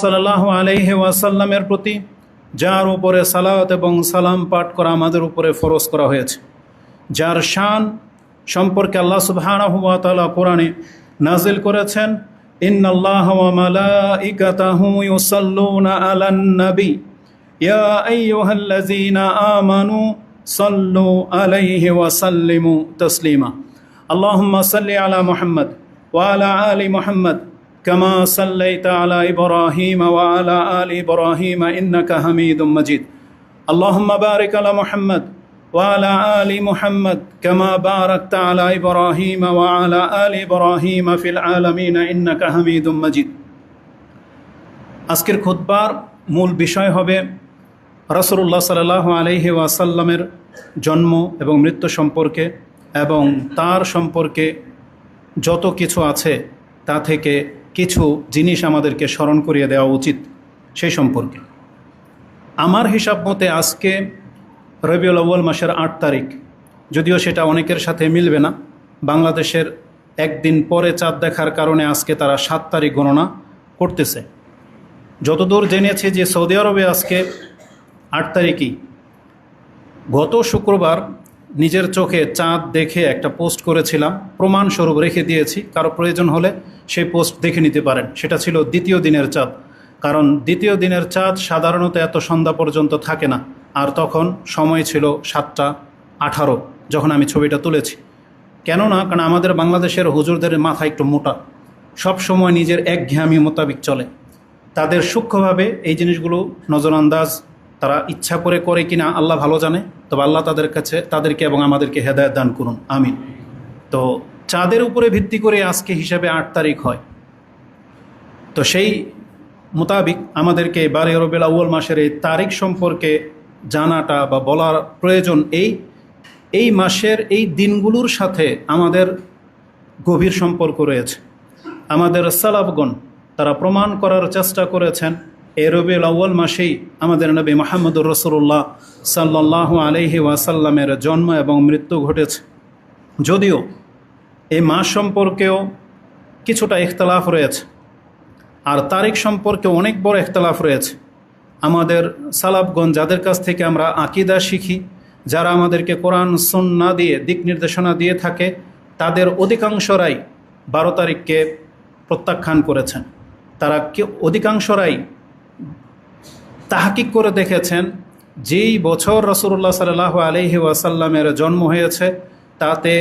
সাল্লাল্লাহু আলাইহি ওয়াসাল্লামের প্রতি যার উপরে সালাত এবং সালাম পাঠ করা আমাদের উপরে ফরজ করা হয়েছে, যার শান সম্পর্কে আল্লাহ সুবহানাহু ওয়া তাআলা কোরআনে নাজিল করেছেন, ইন্নাল্লাহা ওয়া মালাইকাতাহু ইউসাল্লুনা আলান নবী ইয়া আইয়ুহাল্লাযীনা আমানু সাল্লু আলাইহি ওয়া সাল্লিমু তাসলিমা। আল্লাহুম্মা সাল্লি আলা মুহাম্মদ ওয়া আলা আলি মুহাম্মদ কামা সাল্লাইতা আলা ইব্রাহিম ওয়া আলা আলি ইব্রাহিম ইন্নাকা হামিদুম মাজিদ। আল্লাহুম্মা বারিক আলা মুহাম্মদ ওয়া আলা আলি মুহাম্মদ কামা বারাকতা আলা ইব্রাহিম ওয়া আলা আলি ইব্রাহিম ফিল আলামিন ইন্নাকা হামিদুম মাজিদ। আজকের খুতবার মূল বিষয় হবে রাসূলুল্লাহ সাল্লাল্লাহু আলাইহি ওয়াসাল্লামের জন্ম এবং মৃত্যু সম্পর্কে, এবং তার সম্পর্কে যত কিছু আছে তা থেকে কিছু জিনিস আমাদেরকে স্মরণ করিয়ে দেওয়া উচিত সেই সম্পর্কে। আমার হিসাব মতে আজকে রবিউল আউয়াল মাসের ৮ তারিখ, যদিও সেটা অনেকের সাথে মিলবে না। বাংলাদেশের একদিন পরে চাঁদ দেখার কারণে আজকে তারা ৭ তারিখ গণনা করতেছে। যতদূর জেনেছি যে সৌদি আরবে আজকে ৮ তারিখই। গত শুক্রবার নিজের চোখে চাঁদ দেখে একটা পোস্ট করেছিলাম, প্রমাণস্বরূপ রেখে দিয়েছি, কারো প্রয়োজন হলে সেই পোস্ট দেখে নিতে পারেন। সেটা ছিল দ্বিতীয় দিনের চাঁদ, কারণ দ্বিতীয় দিনের চাঁদ সাধারণত এত সন্ধ্যা পর্যন্ত থাকে না। আর তখন সময় ছিল ৭টা ১৮ যখন আমি ছবিটা তুলেছি। কেননা কারণ আমাদের বাংলাদেশের হুজুরদের মাথা একটু মোটা, সব সময় নিজের একঘেয়ামি মোতাবিক চলে। তাদের সূক্ষ্মভাবে এই জিনিসগুলো নজরআন্দাজ তারা ইচ্ছা করে করে কিনা আল্লাহ ভালো জানে। তবে আল্লাহ তাদেরকে এবং আমাদেরকে হেদায়েত দান করুন, আমিন। তো চাঁদের উপরে ভিত্তি করে আজকে হিসাবে ৮ তারিখ হয়। তো সেই মোতাবিক আমাদেরকে ১২ রবিউল আউয়াল মাসের এই তারিখ সম্পর্কে জানাটা বা বলার প্রয়োজন। এই মাসের এই দিনগুলোর সাথে আমাদের গভীর সম্পর্ক রয়েছে। আমাদের সালাফগণ তারা প্রমাণ করার চেষ্টা করেছেন এই রবিউল আউয়াল মাসেই আমাদের নবী মুহাম্মদুর রাসূলুল্লাহ সাল্লাল্লাহু আলাইহি ওয়াসাল্লামের জন্ম এবং মৃত্যু ঘটেছে। যদিও এই মাস সম্পর্কেও কিছুটা ইখতিলাফ রয়েছে, আর তারিখ সম্পর্কে অনেক বড় ইখতিলাফ রয়েছে। আমাদের সালাফগণ যাদের কাছ থেকে আমরা আকীদা শিখি, যারা আমাদেরকে কোরআন সুন্নাহ দিয়ে দিক নির্দেশনা দিয়ে থাকে, তাদের অধিকাংশরাই ১২ তারিখকে প্রত্যাখ্যান করেছেন। তারা অধিকাংশরাই তাহকিক করে দেখেছেন যেই বছর রাসূলুল্লাহ সাল্লাল্লাহু আলাইহি ওয়াসাল্লামের জন্ম হয়েছে তাতে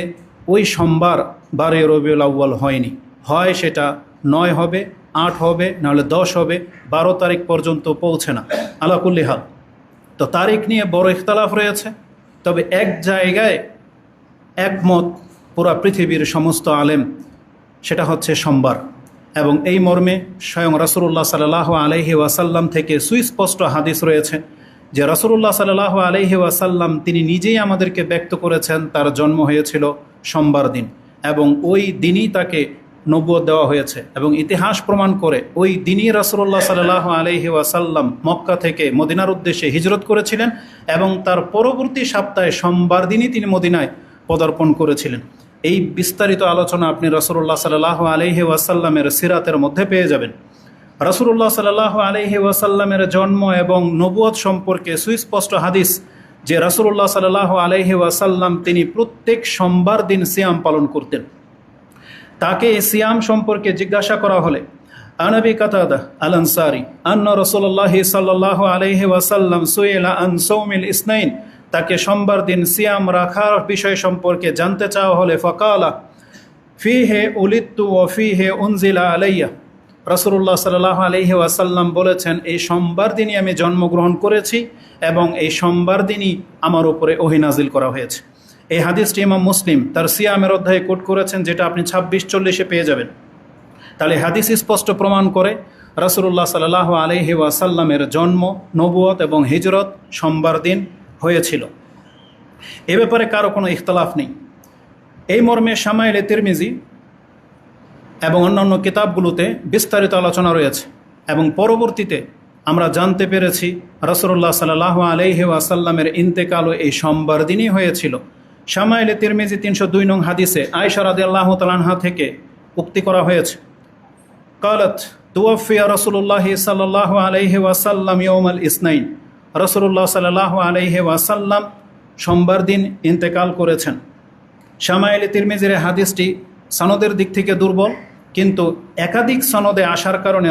ওই সোমবার ১২ রবিউল আউয়াল হয়নি। হয় সেটা ৯ হবে, ৮ হবে, নাহলে ১০ হবে, ১২ তারিখ পর্যন্ত পৌঁছে না। আলা কুল্লি হাল, তো তারিখ নিয়ে বড় ইখতিলাফ রয়েছে। তবে এক জায়গায় একমত পুরা পৃথিবীর সমস্ত আলেম, সেটা হচ্ছে সোমবার। এবং এই মর্মে স্বয়ং রাসূলুল্লাহ সাল্লাল্লাহু আলাইহি ওয়াসাল্লাম থেকে সুস্পষ্ট হাদিস রয়েছে যে রাসূলুল্লাহ সাল্লাল্লাহু আলাইহি ওয়াসাল্লাম তিনি নিজেই আমাদেরকে ব্যক্ত করেছেন তার জন্ম হয়েছিল সোমবার দিন, এবং ওই দিনই তাকে নবুয়ত দেওয়া হয়েছে। এবং ইতিহাস প্রমাণ করে ওই দিনই রাসূলুল্লাহ সাল্লাল্লাহু আলাইহি ওয়াসাল্লাম মক্কা থেকে মদিনার উদ্দেশ্যে হিজরত করেছিলেন, এবং তার পরবর্তী সপ্তাহে সোমবার দিনই তিনি মদিনায় পদার্পণ করেছিলেন। এই বিস্তারিত আলোচনা আপনি রাসূলুল্লাহ সাল্লাল্লাহু আলাইহি ওয়াসাল্লামের সিরাতের মধ্যে পেয়ে যাবেন। রাসূলুল্লাহ সাল্লাল্লাহু আলাইহি ওয়াসাল্লামের জন্ম এবং নবুয়ত সম্পর্কে সুস্পষ্ট হাদিস যে রাসূলুল্লাহ সাল্লাল্লাহু আলাইহি ওয়াসাল্লাম তিনি প্রত্যেক সোমবার দিন সিয়াম পালন করতেন। তাকে এই সিয়াম সম্পর্কে জিজ্ঞাসা করা হলে আনাবি কাতাদা আল আনসারি আন্না রাসূলুল্লাহ সাল্লাল্লাহু আলাইহি ওয়াসাল্লাম সুইলা আন সাওমিল ইসনাইন, তাকে সোমবার দিন সিয়াম রাখার বিষয় সম্পর্কে জানতে চাওয়া হলে ফাকালা ফিহে উলিদতু ওয়া ফিহে উনজিলা আলাইয়া, রাসূলুল্লাহ সাল্লাল্লাহু আলাইহি ওয়াসাল্লাম বলেছেন এই সোমবার দিনই আমি জন্মগ্রহণ করেছি এবং এই সোমবার দিনই আমার উপরে ওহী নাজিল করা হয়েছে। এই হাদিসটি ইমাম মুসলিম তার সিয়ামের অধ্যায়ে কোট করেছেন, যেটা আপনি ২৬-৪০ পেয়ে যাবেন। তাহলে হাদিস স্পষ্ট প্রমাণ করে রাসূলুল্লাহ সাল্লাল্লাহু আলাইহি ওয়াসাল্লামের জন্ম, নবুয়ত এবং হিজরত সোমবার দিন হয়েছিল। এ ব্যাপারে কারো কোনো ইখতিলাফ নেই। এই মর্মে শামাইলে তিরমিজি এবং অন্যান্য কিতাবগুলোতে বিস্তারিত আলোচনা রয়েছে, এবং পরবর্তীতে আমরা জানতে পেরেছি রাসূলুল্লাহ সাল্লাল্লাহু আলাইহি ওয়াসাল্লামের ইন্তেকালও এই সোমবার দিনই হয়েছিল। শামাইলে তিরমিজি ৩০২ নং হাদিসে আয়েশা রাদিয়াল্লাহু তাআলা আনহা থেকে উক্তি করা হয়েছে, قالت তুওয়াফিয়া রাসূলুল্লাহি সাল্লাল্লাহু আলাইহি ওয়াসাল্লাম ইয়াউমাল ইসনাইন, রাসূলুল্লাহ সাল্লাল্লাহু আলাইহি ওয়াসাল্লাম সোমবার দিন ইন্তেকাল করেছেন। শামাইলে তিরমিজির হাদিসটি সনদের দিক থেকে দুর্বল, কিন্তু একাধিক সনদে আসার কারণে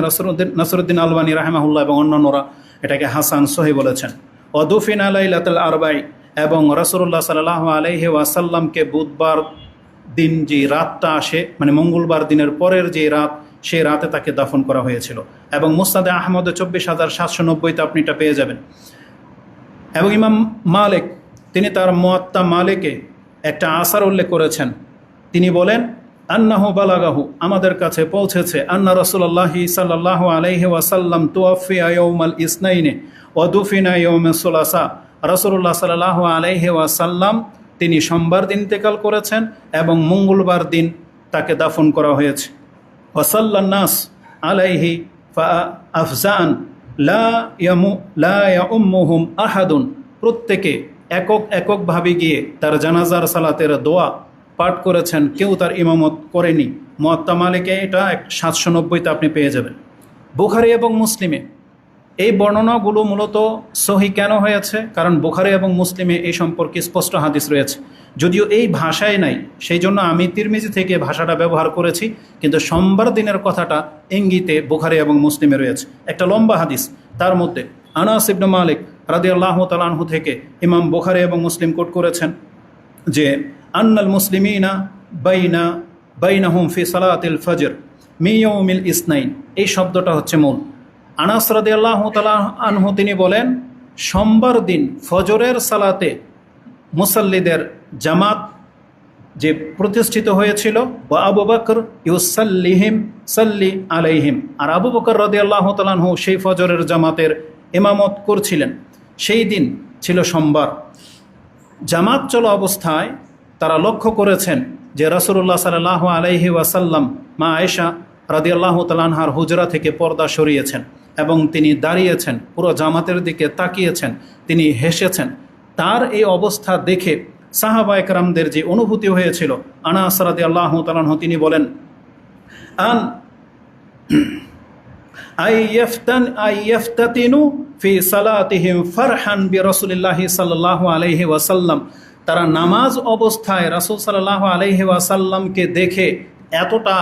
নাসরুদ্দিন আলবানী রাহিমাহুল্লাহ এবং অন্যান্যরা এটাকে হাসান সহি বলেছেন। ওয়াদুফিনা লাইলাতুল আরবাই, এবং রাসূলুল্লাহ সাল্লাল্লাহু আলাইহি ওয়াসাল্লামকে বুধবার দিন যে রাতটা আসে, মানে মঙ্গলবার দিনের পরের যে রাত, সেই রাতে তাকে দাফন করা হয়েছিল। এবং মুসনাদে আহমদে 24,790তে আপনি এটা পেয়ে যাবেন। এবং ইমাম মালিক তিনি তার মুয়াত্তা মালিকে একটা আসার উল্লেখ করেছেন। তিনি বলেন, আন্নাহু বালাগাহু, আমাদের কাছে পৌঁছেছে, আন্না রাসূলুল্লাহি সাল্লাল্লাহু আলাইহি ওয়াসাল্লাম তুওয়াফিয়া ইয়াউমাল ইসনাইনে ওয়া দুফিনা ইয়াউমাস সুলাসা, রাসূলুল্লাহ সাল্লাল্লাহু আলাইহি ওয়াসাল্লাম তিনি সোমবার দিন ইন্তেকাল করেছেন এবং মঙ্গলবার দিন তাকে দাফন করা হয়েছে। ওয়াসাল্লান নাস আলাইহি ফাআফজান লা ইয়াউম্মুহুম আহাদুন, প্রত্যেকে এককভাবে গিয়ে তার জানাজার সালাতের দোয়া পাঠ করেছেন, কেউ তার ইমামত করেনি। মুয়াত্তা মালিকে এটা 790তে আপনি পেয়ে যাবেন। বুখারী এবং মুসলিমে এই বর্ণনাগুলো মূলত সহি কেন হয়েছে? কারণ বুখারী এবং মুসলিমে এই সম্পর্কে স্পষ্ট হাদিস রয়েছে, যদিও এই ভাষায় নাই, সেই জন্য আমি তিরমিজি থেকে ভাষাটা ব্যবহার করেছি, কিন্তু সোমবার দিনের কথাটা ইঙ্গিতে বুখারী এবং মুসলিমে রয়েছে। একটা লম্বা হাদিস, তার মধ্যে আনাস ইবনে মালিক রাদিয়াল্লাহু তাআলা আনহু থেকে ইমাম বুখারী এবং মুসলিম কোট করেছেন যে আন্নাল মুসলিমিনা বাইনাহুম ফি সালাতিল ফজর মিন ইয়াউমিল ইসনাইন, এই শব্দটা হচ্ছে মূল। আনাস রাদিয়াল্লাহু তাআলা আনহু তিনি বলেন, সোমবার দিন ফজরের সালাতে মুসাল্লিদের জামাত যে প্রতিষ্ঠিত হয়েছিল, ওয়া আবু বকর সাল্লি আলাইহিম, আর আবু বকর রাদিয়াল্লাহু তাআলা আনহু সেই ফজরের জামাতের ইমামত করছিলেন। সেই দিন ছিল সোমবার। জামাত চলা অবস্থায় তারা লক্ষ্য করেছেন যে রাসূলুল্লাহ সাল্লাল্লাহু আলাইহি ওয়াসাল্লাম মা আয়েশা রাদিয়াল্লাহু তাআলা আনহার হুজরা থেকে পর্দা সরিয়েছেন এবং তিনি দাঁড়িয়েছেন, পুরো জামাতের দিকে তাকিয়েছেন, তিনি হেসেছেন। তার এই অবস্থা দেখে সাহাবা একরামদের যে অনুভূতি হয়েছিল, আনাস রাদিয়াল্লাহু তাআলা আনহু তিনি বলেন, আইয়াফতাতিনু ফি সালাতিহিম ফারহান বিরাসূলিল্লাহি সাল্লাল্লাহু আলাইহি ওয়াসাল্লাম, তারা নামাজ অবস্থায় রাসূল সাল্লাল্লাহু আলাইহি ওয়াসাল্লামকে দেখে এতটা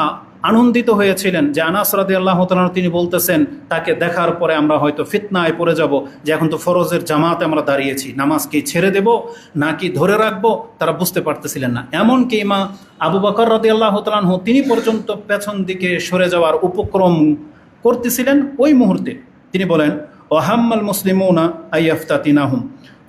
আনন্দিত হয়েছিলেন যে আনাস রাদিয়াল্লাহু তাআলা তিনি বলতেছেন, তাকে দেখার পরে আমরা হয়তো ফিতনায় পড়ে যাব যে এখন তো ফরজের জামাতে আমরা দাঁড়িয়েছি, নামাজ কি ছেড়ে দেব নাকি ধরে রাখবো, তারা বুঝতে পারতেছিলেন না। এমনকি মা আবু বকর রাদিয়াল্লাহু তাআলা তিনি পর্যন্ত পেছন দিকে সরে যাওয়ার উপক্রম করতেছিলেন। ওই মুহূর্তে তিনি বলেন, ওয়াহাম্মাল মুসলিমুনা আইয়াফতাতিনাহুম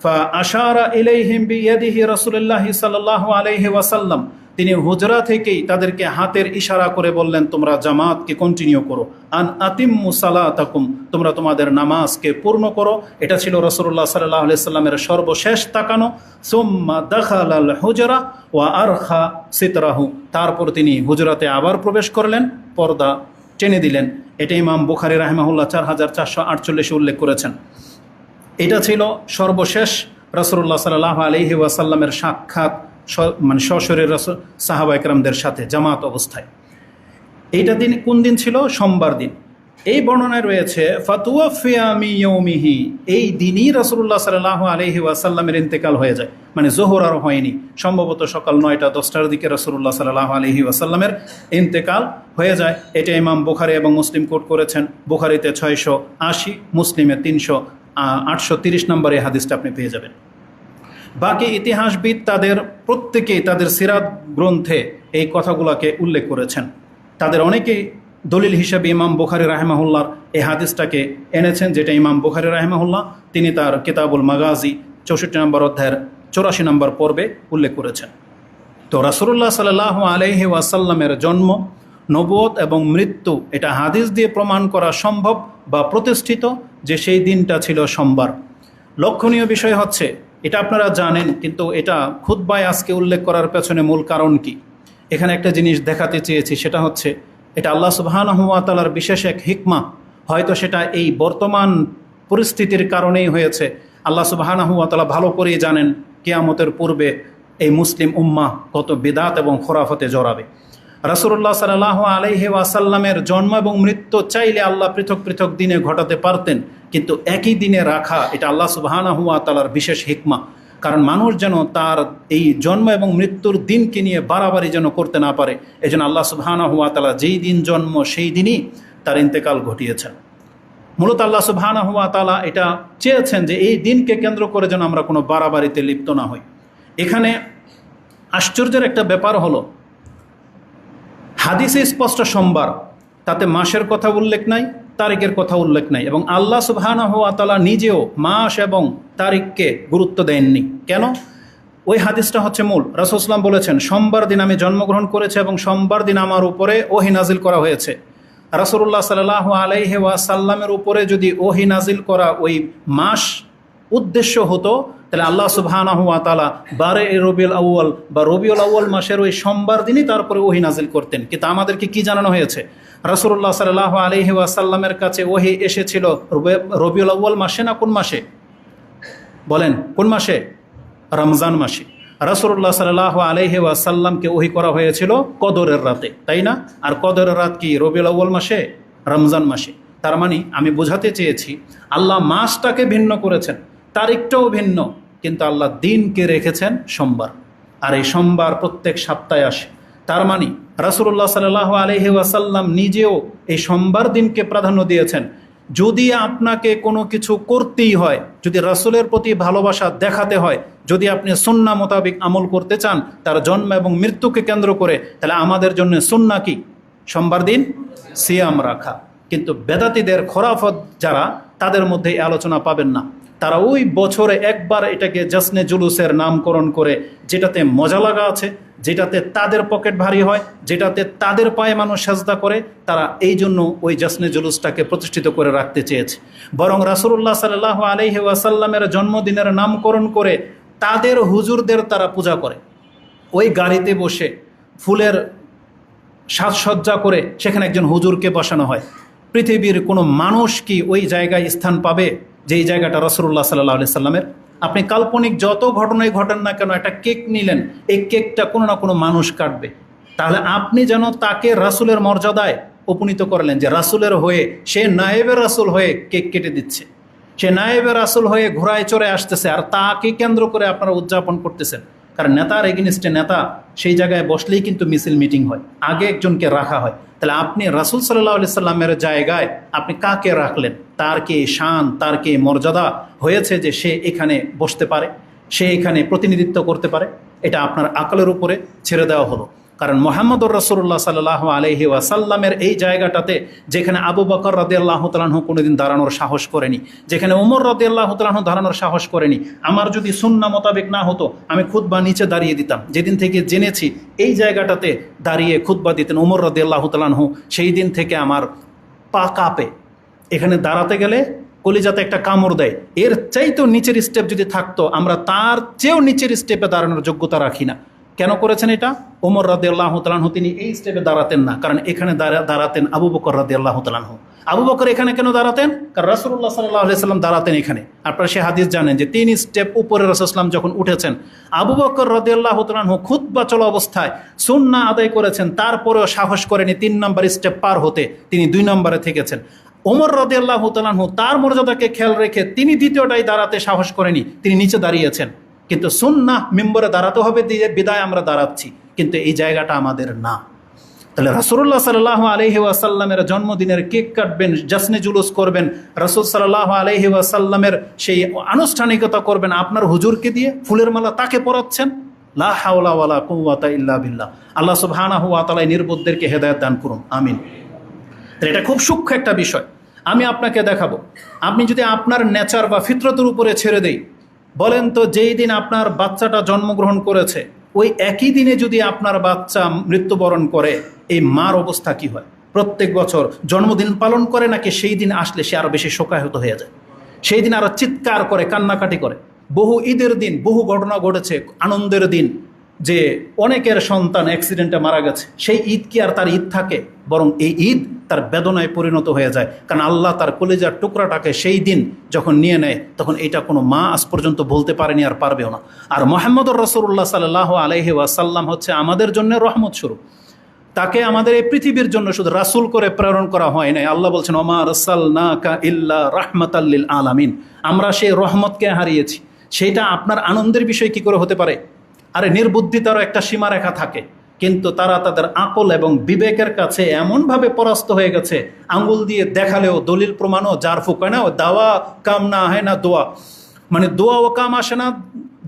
ফাআশারা ইলাইহিম বিয়াদিহি রাসূলুল্লাহি সাল্লাল্লাহু আলাইহি ওয়াসাল্লাম, তিনি হুজরা থেকেই তাদেরকে হাতের ইশারা করে বললেন, তোমরা জামাতকে কন্টিনিউ করো, আন আতিম্মু সালাতাকুম, তোমরা তোমাদের নামাজকে পূর্ণ করো। এটা ছিল রাসূলুল্লাহ সাল্লাল্লাহু আলাইহি সাল্লামের সর্বশেষ তাকানো। সুম্মা দাখালাল হুজরা ওয়া আরখা সিতরাহু, তারপর তিনি হুজরাতে আবার প্রবেশ করলেন, পর্দা টেনে দিলেন। এটা ইমাম বুখারী রাহিমাহুল্লাহ 4448 উল্লেখ করেছেন। এটা ছিল সর্বশেষ রাসূলুল্লাহ সাল্লাল্লাহু আলাইহি ওয়াসাল্লামের সাক্ষাৎ, মানে সশরীর রাসূল সাহাবা একরামদের সাথে জামাত অবস্থায়। এইটা দিন কোন দিন ছিল? সোমবার দিন। এই বর্ণনায় রয়েছে ফাতুওয়াফিয়া মিন ইয়াউমিহি, এই দিনই রাসূলুল্লাহ সাল্লাল্লাহু আলাইহি ওয়াসাল্লামের ইন্তেকাল হয়ে যায়, মানে যোহর আর হয়নি, সম্ভবত সকাল 9টা-10টার দিকে রাসূলুল্লাহ সাল্লাল্লাহু আলাইহি ওয়াসাল্লামের ইন্তেকাল হয়ে যায়। এটা ইমাম বুখারী এবং মুসলিম কোট করেছেন। বুখারীতে 680, মুসলিমে 830 নম্বরে হাদিসটা আপনি পেয়ে যাবেন। বাকি ইতিহাসবিদ তাদের প্রত্যেকেই তাদের সিরাত গ্রন্থে এই কথাগুলোকে উল্লেখ করেছেন। তাদের অনেকেই দলিল হিসাবে ইমাম বুখারী রাহিমাহুল্লাহর এই হাদিসটাকে এনেছেন, যেটা ইমাম বুখারী রাহিমাহুল্লাহ তিনি তার কিতাবুল মাগাজি 64 নম্বর অধ্যায়ের 84 নম্বর পর্বে উল্লেখ করেছেন। তো রাসূলুল্লাহ সাল্লাল্লাহু আলাইহি ওয়াসাল্লামের জন্ম, নবুয়ত এবং মৃত্যু এটা হাদিস দিয়ে প্রমাণ করা সম্ভব বা প্রতিষ্ঠিত যে সেই দিনটা ছিল সোমবার। লক্ষণীয় বিষয় হচ্ছে, এটা আপনারা জানেন, কিন্তু এটা খুতবায় আজকে উল্লেখ করার পেছনে মূল কারণ কি? এখানে একটা জিনিস দেখাতে চেয়েছি, সেটা হচ্ছে এটা আল্লাহ সুবহানাহু ওয়া তাআলার বিশেষ এক হিকমা। হয়তো সেটা এই বর্তমান পরিস্থিতির কারণেই হয়েছে। আল্লাহ সুবহানাহু ওয়া তাআলা ভালো করেই জানেন কিয়ামতের পূর্বে এই মুসলিম উম্মাহ কত বিদআত এবং খোরাফতে জড়াবে। রাসূলুল্লাহ সাল্লাল্লাহু আলাইহি ওয়াসাল্লামের জন্ম এবং মৃত্যু চাইলে আল্লাহ পৃথক পৃথক দিনে ঘটাতে পারতেন, কিন্তু একই দিনে রাখা এটা আল্লাহ সুবহানাহু ওয়া তাআলার বিশেষ হিকমা। কারণ মানুষ যেন তার এই জন্ম এবং মৃত্যুর দিনকে নিয়ে বাড়াবাড়ি যেন করতে না পারে, এই জন্য আল্লাহ সুবহানাহু ওয়া তাআলা যেই দিন জন্ম সেই দিনই তার ইন্তেকাল ঘটিয়েছেন। মূলত আল্লাহ সুবহানাহু ওয়া তাআলা এটা চেয়েছেন যে এই দিনকে কেন্দ্র করে যেন আমরা কোনো বাড়াবাড়িতে লিপ্ত না হই। এখানে আশ্চর্যের একটা ব্যাপার হলো, হাদিসে স্পষ্ট সোমবার, তাতে মাসের কথা উল্লেখ নাই, তারিখের কথা উল্লেখ নাই, এবং আল্লাহ সুবহানাহু ওয়া তাআলা নিজেও মাস এবং তারিখকে গুরুত্ব দেননি। কেন? ওই হাদিসটা হচ্ছে মূল। রাসূল সাল্লাল্লাহু আলাইহি ওয়াসাল্লাম বলেছেন, সোমবার দিন আমি জন্মগ্রহণ করেছি এবং সোমবার দিন আমার উপরে ওহী নাজিল করা হয়েছে। রাসূলুল্লাহ সাল্লাল্লাহু আলাইহি ওয়াসাল্লামের উপরে যদি ওহী নাজিল করা ওই মাস উদ্দেশ্য হতো, তাহলে আল্লাহ সুবহানাহু ওয়া তাআলা 12 রবিউল আউয়াল বা রবিউল আউয়াল মাসের ওই সোমবার দিনই তারপরে ওহী নাজিল করতেন। কিন্তু আমাদেরকে কি জানানো হয়েছে? রাসূলুল্লাহ সাল্লাল্লাহু আলাইহি ওয়াসাল্লামের কাছে ওহী এসেছিল রবিউল আউয়াল মাসে না কোন মাসে? বলেন কোন মাসে? রমজান মাসে। রাসূলুল্লাহ সাল্লাল্লাহু আলাইহি ওয়াসাল্লামকে ওহী করা হয়েছিল কদরের রাতে, তাই না? আর কদরের রাত কি রবিউল আউয়াল মাসে? রমজান মাসে। তার মানে আমি বোঝাতে চেয়েছি, আল্লাহ মাসটাকে ভিন্ন করেছেন, তারিখটাও ভিন্ন, কিন্তু আল্লাহ দিনকে রেখেছেন সোমবার। আর এই সোমবার প্রত্যেক সপ্তাহে আসে। তার মানে রাসূলুল্লাহ সাল্লাল্লাহু আলাইহি ওয়াসাল্লাম নিজেও এই সোমবার দিনকে প্রাধান্য দিয়েছেন। যদি আপনাকে কোনো কিছু করতেই হয়, যদি রাসূলের প্রতি ভালোবাসা দেখাতে হয়, যদি আপনি সুন্নাহ মোতাবেক আমল করতে চান তার জন্ম এবং মৃত্যুকে কেন্দ্র করে, তাহলে আমাদের জন্য সুন্নাহ কি? সোমবার দিন সিয়াম রাখা। কিন্তু বেদাতীদের খোরাফত যারা, তাদের মধ্যে এই আলোচনা পাবেন না। তারা ওই বছরে একবার এটাকে জশ্নে জুলুসের নামকরণ করে, যেটাতে মজা লাগা আছে, যেটাতে তাদের পকেট ভারী হয়, যেটাতে তাদের পায়ে মানুষ সাজদা করে, তারা এই জন্য ওই জশ্নে জুলুসটাকে প্রতিষ্ঠিত করে রাখতে চেয়েছে। বরং রাসূলুল্লাহ সাল্লাল্লাহু আলাইহি ওয়াসাল্লামের জন্মদিনের নামকরণ করে তাদের হুজুরদের তারা পূজা করে। ওই গাড়িতে বসে ফুলের সাজসজ্জা করে সেখানে একজন হুজুরকে বসানো হয়। পৃথিবীর কোনো মানুষ কি ওই জায়গায় স্থান পাবে যেই জায়গাটা রাসূলুল্লাহ সাল্লাল্লাহু আলাইহি সাল্লামের? আপনি কাল্পনিক যত ঘটনাই ঘটেন না কেন, একটা কেক নিলেন, এই কেকটা কোনো না কোনো মানুষ কাটবে। তাহলে আপনি যেন তাকে রাসূলের মর্যাদায় উপনীত করলেন, যে রাসূলের হয়ে, সে নায়েবে রাসূল হয়ে কেক কেটে দিচ্ছে, সে নায়েবে রাসূল হয়ে ঘোড়ায় চড়ে আসতেছে, আর তাকে কেন্দ্র করে আপনারা উদযাপন করতেছেন। কারণ নেতার এগেনিস্টে নেতা সেই জায়গায় বসলেই কিন্তু মিছিল মিটিং হয়, আগে একজনকে রাখা হয়। তাহলে আপনি রাসূল সাল্লাল্লাহু আলাইহি সাল্লামের জায়গায় আপনি কাকে রাখলেন? তার কি শান, তার কি মর্যাদা হয়েছে যে সে এখানে বসতে পারে, সে এখানে প্রতিনিধিত্ব করতে পারে? এটা আপনার আকলের উপরে ছেড়ে দেওয়া হলো। কারণ মুহাম্মদুর রাসূলুল্লাহ সাল্লাল্লাহু আলাইহি ওয়াসাল্লামের এই জায়গাটাতে, যেখানে আবু বকর রাদিয়াল্লাহু তাআলা আনহু কোনোদিন দাঁড়ানোর সাহস করেনি, যেখানে ওমর রাদিয়াল্লাহু তাআলা আনহু দাঁড়ানোর সাহস করেনি, আমার যদি সুন্নাহ মোতাবেক না হতো আমি খুতবা নিচে দাঁড়িয়ে দিতাম। যেদিন থেকে জেনেছি এই জায়গাটাতে দাঁড়িয়ে খুতবা দিতেন ওমর রাদিয়াল্লাহু তাআলা আনহু, সেই দিন থেকে আমার পা কাঁপে। এখানে দাঁড়াতে গেলে কলিজাতে একটা কামড় দেয়। এর চাইতেও নিচের স্টেপ যদি থাকতো, আমরা তার চেয়েও নিচের স্টেপে দাঁড়ানোর যোগ্যতা রাখি না। কেন করেছেন এটা? ওমর রাদিয়াল্লাহু তাআলা আনহু তিনি এই স্টেপে দাঁড়াতেন না, কারণ এখানে দাঁড়াতেন আবু বকর রাদিয়াল্লাহু তাআলা আনহু। আবু বকর এখানে কেন দাঁড়াতেন? কারণ রাসূলুল্লাহ সাল্লাল্লাহু আলাইহি সাল্লাম দাঁড়াতেন এখানে। আপনারা সে হাদিস জানেন যে 3 স্টেপ উপরে রাসূল সাল্লাম যখন উঠেছেন, আবু বকর রাদিয়াল্লাহু তাআলা আনহু খুতবা চলা অবস্থায় সুন্নাহ আদায় করেছেন, তারপরেও সাহস করেনি 3 নম্বর স্টেপ পার হতে, তিনি 2 নম্বরে থেকেছেন। ওমর রাদিয়াল্লাহু তাআলা আনহু তার মর্যাদাকে খেয়াল রেখে তিনি দ্বিতীয়টাই দাঁড়াতে সাহস করেনি, তিনি নিচে দাঁড়িয়েছেন। কিন্তু সুন্নাহ মিম্বরে দাঁড়াতে হবে দিয়ে বিদায় আমরা দাঁড়াচ্ছি, কিন্তু এই জায়গাটা আমাদের না। তাহলে রাসূলুল্লাহ সাল্লাল্লাহু আলাইহি ওয়াসাল্লামের জন্মদিনের কেক কাটবেন, জশ্নে জুলুস করবেন, রাসূল সাল্লাল্লাহু আলাইহি ওয়াসাল্লামের সেই আনুষ্ঠানিকতা করবেন আপনার হুজুরকে দিয়ে, ফুলের মালা তাকে পরাচ্ছেন। লা হাওলা ওয়ালা কুওয়াতা ইল্লা বিল্লাহ। আল্লাহ সুবহানাহু ওয়া তাআলা নির্বোধদেরকে হেদায়েত দান করুন, আমিন। এটা খুব সূক্ষ্ম একটা বিষয়, আমি আপনাকে দেখাবো। আপনি যদি আপনার নেচার বা ফিতরতের উপরে ছেড়ে দেই, বলেন তো যেই দিন আপনার বাচ্চাটা জন্মগ্রহণ করেছে ওই একই দিনে যদি আপনার বাচ্চা মৃত্যুবরণ করে, এই মার অবস্থা কি হয়? প্রত্যেক বছর জন্মদিন পালন করে, নাকি সেই দিন আসলে সে আরও বেশি শোকাহত হয়ে যায়, সেই দিন আরও চিৎকার করে, কান্নাকাটি করে? বহু ঈদের দিন বহু ঘটনা ঘটেছে, আনন্দের দিন, যে অনেকের সন্তান অ্যাক্সিডেন্টে মারা গেছে, সেই ঈদ কি আর তার ঈদ থাকে? বরং এই ঈদ তার বেদনায় পরিণত হয়ে যায়, কারণ আল্লাহ তার কলিজার টুকরাটাকে সেই দিন যখন নিয়ে নেয়, তখন এটা কোনো মা আজ পর্যন্ত বলতে পারেনি, আর পারবেও না। আর মুহাম্মদুর রাসূলুল্লাহ সাল্লাল্লাহু আলাইহি ওয়াসাল্লাম হচ্ছে আমাদের জন্য রহমত স্বরূপ। তাকে আমাদের এই পৃথিবীর জন্য শুধু রাসূল করে প্রেরণ করা হয় নাই। আল্লাহ বলছেন ওমা আরসালনাকা ইল্লা রাহমাতাল লিল আলামিন, আমরা সেই রহমতকে হারিয়েছি। সেইটা আপনার আনন্দের বিষয় কি করে হতে পারে? আরে নির্বুদ্ধিতারও একটা সীমারেখা থাকে, কিন্তু তারা তাদের আকল এবং বিবেকের কাছে এমনভাবে পরাস্ত হয়ে গেছে, আঙ্গুল দিয়ে দেখালেও দলিল প্রমাণও যার ফুকায় না, ও দাওয়া কাম না হয় না দোয়া, মানে দোয়াও কাম আসে না,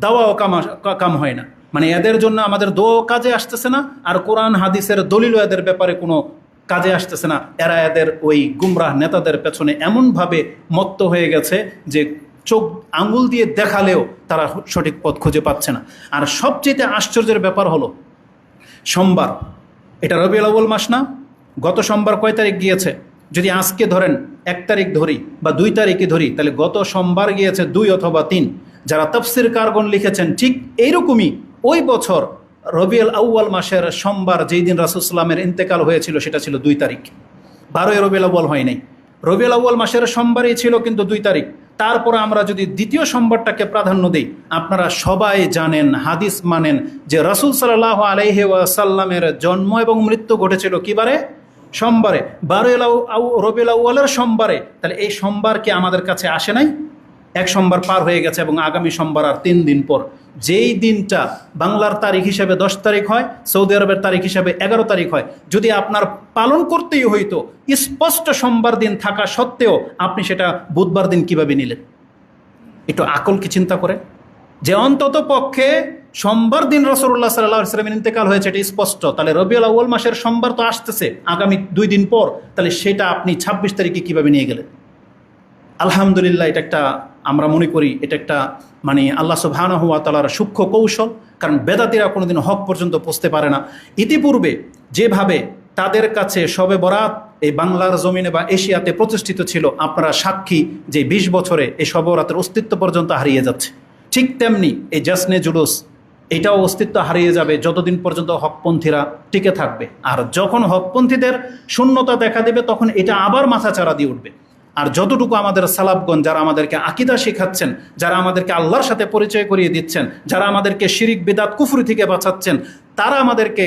দাওয়াও কাম হয় না। মানে এদের জন্য আমাদের দোয়াও কাজে আসতেছে না, আর কোরআন হাদিসের দলিলও এদের ব্যাপারে কোনো কাজে আসতেছে না। এরা এদের ওই গুমরাহ নেতাদের পেছনে এমনভাবে মত্ত হয়ে গেছে যে চোখ আঙ্গুল দিয়ে দেখালেও তারা সঠিক পথ খুঁজে পাচ্ছে না। আর সবচেয়ে আশ্চর্যের ব্যাপার হলো সোমবার, এটা রবিউল আউয়াল মাস না? গত সোমবার কয় তারিখ গিয়েছে? যদি আজকে ধরেন 1 তারিখ ধরি বা 2 তারিখে ধরি, তাহলে গত সোমবার গিয়েছে 2 অথবা 3। যারা তাফসীর কারগণ লিখেছেন ঠিক এইরকমই ওই বছর রবিউল আউয়াল মাসের সোমবার যেই দিন রাসূল সাল্লাল্লাহু আলাইহি ওয়াসাল্লামের ইন্তেকাল হয়েছিল সেটা ছিল 2 তারিখ। 12ই রবিউল আউয়াল হয় নাই, রবিউল আউয়াল মাসের সোমবারই ছিল কিন্তু 2 তারিখ। তারপরে আমরা যদি দ্বিতীয় সোমবারটাকে প্রাধান্য দিই, আপনারা সবাই জানেন, হাদিস মানেন যে রাসূল সাল্লাল্লাহু আলাইহি ওয়াসাল্লামের জন্ম এবং মৃত্যু ঘটেছিল কি বারে? সোমবারে, 12 রবিউল আউয়ালের সোমবারে। তাহলে এই সোমবার কি আমাদের কাছে আসে নাই? 1 সোমবার পার হয়ে গেছে এবং আগামী সোমবার আর 3 দিন পর। যেই দিনটা বাংলার তারিখ হিসেবে 10 তারিখ হয়, সৌদি আরবের তারিখ হিসেবে 11 তারিখ হয়, যদি আপনার পালন করতেই হইতো, স্পষ্ট সোমবার দিন থাকা সত্ত্বেও আপনি সেটা বুধবার দিন কিভাবে নিলেন? একটু আকল কি চিন্তা করে, যে অন্তত পক্ষে সোমবার দিন রাসূলুল্লাহ সাল্লাল্লাহু আলাইহি ওয়াসাল্লামের ইন্তেকাল হয়েছে, এটা স্পষ্ট। তাহলে রবিউল আউয়াল মাসের সোমবার তো আসতেছে আগামী 2 দিন পর, তাহলে সেটা আপনি 26 তারিখে কিভাবে নিয়ে গেলেন? আলহামদুলিল্লাহ, এটা একটা, আমরা মনে করি এটা একটা মানে আল্লাহ সুবহানাহু ওয়া তাআলার সূক্ষ্ম কৌশল। কারণ বেদাতিরা কোনোদিন হক পর্যন্ত পৌঁছতে পারে না। ইতিপূর্বে যেভাবে তাদের কাছে শবে বরাত এই বাংলার জমিনে বা এশিয়াতে প্রতিষ্ঠিত ছিল, আপনারা সাক্ষী যে 20 বছরে এই শবে বরাতের অস্তিত্ব পর্যন্ত হারিয়ে যাচ্ছে। ঠিক তেমনি এই জাসনে জুলুস, এটাও অস্তিত্ব হারিয়ে যাবে যতদিন পর্যন্ত হকপন্থীরা টিকে থাকবে। আর যখন হকপন্থীদের শূন্যতা দেখা দেবে, তখন এটা আবার মাথাচাড়া দিয়ে উঠবে। আর যতটুকু আমাদের সালাফগণ, যারা আমাদেরকে আকীদা শেখাচ্ছেন, যারা আমাদেরকে আল্লাহর সাথে পরিচয় করিয়ে দিচ্ছেন, যারা আমাদেরকে শিরিক বিদআত কুফরি থেকে বাঁচাচ্ছেন, তারা আমাদেরকে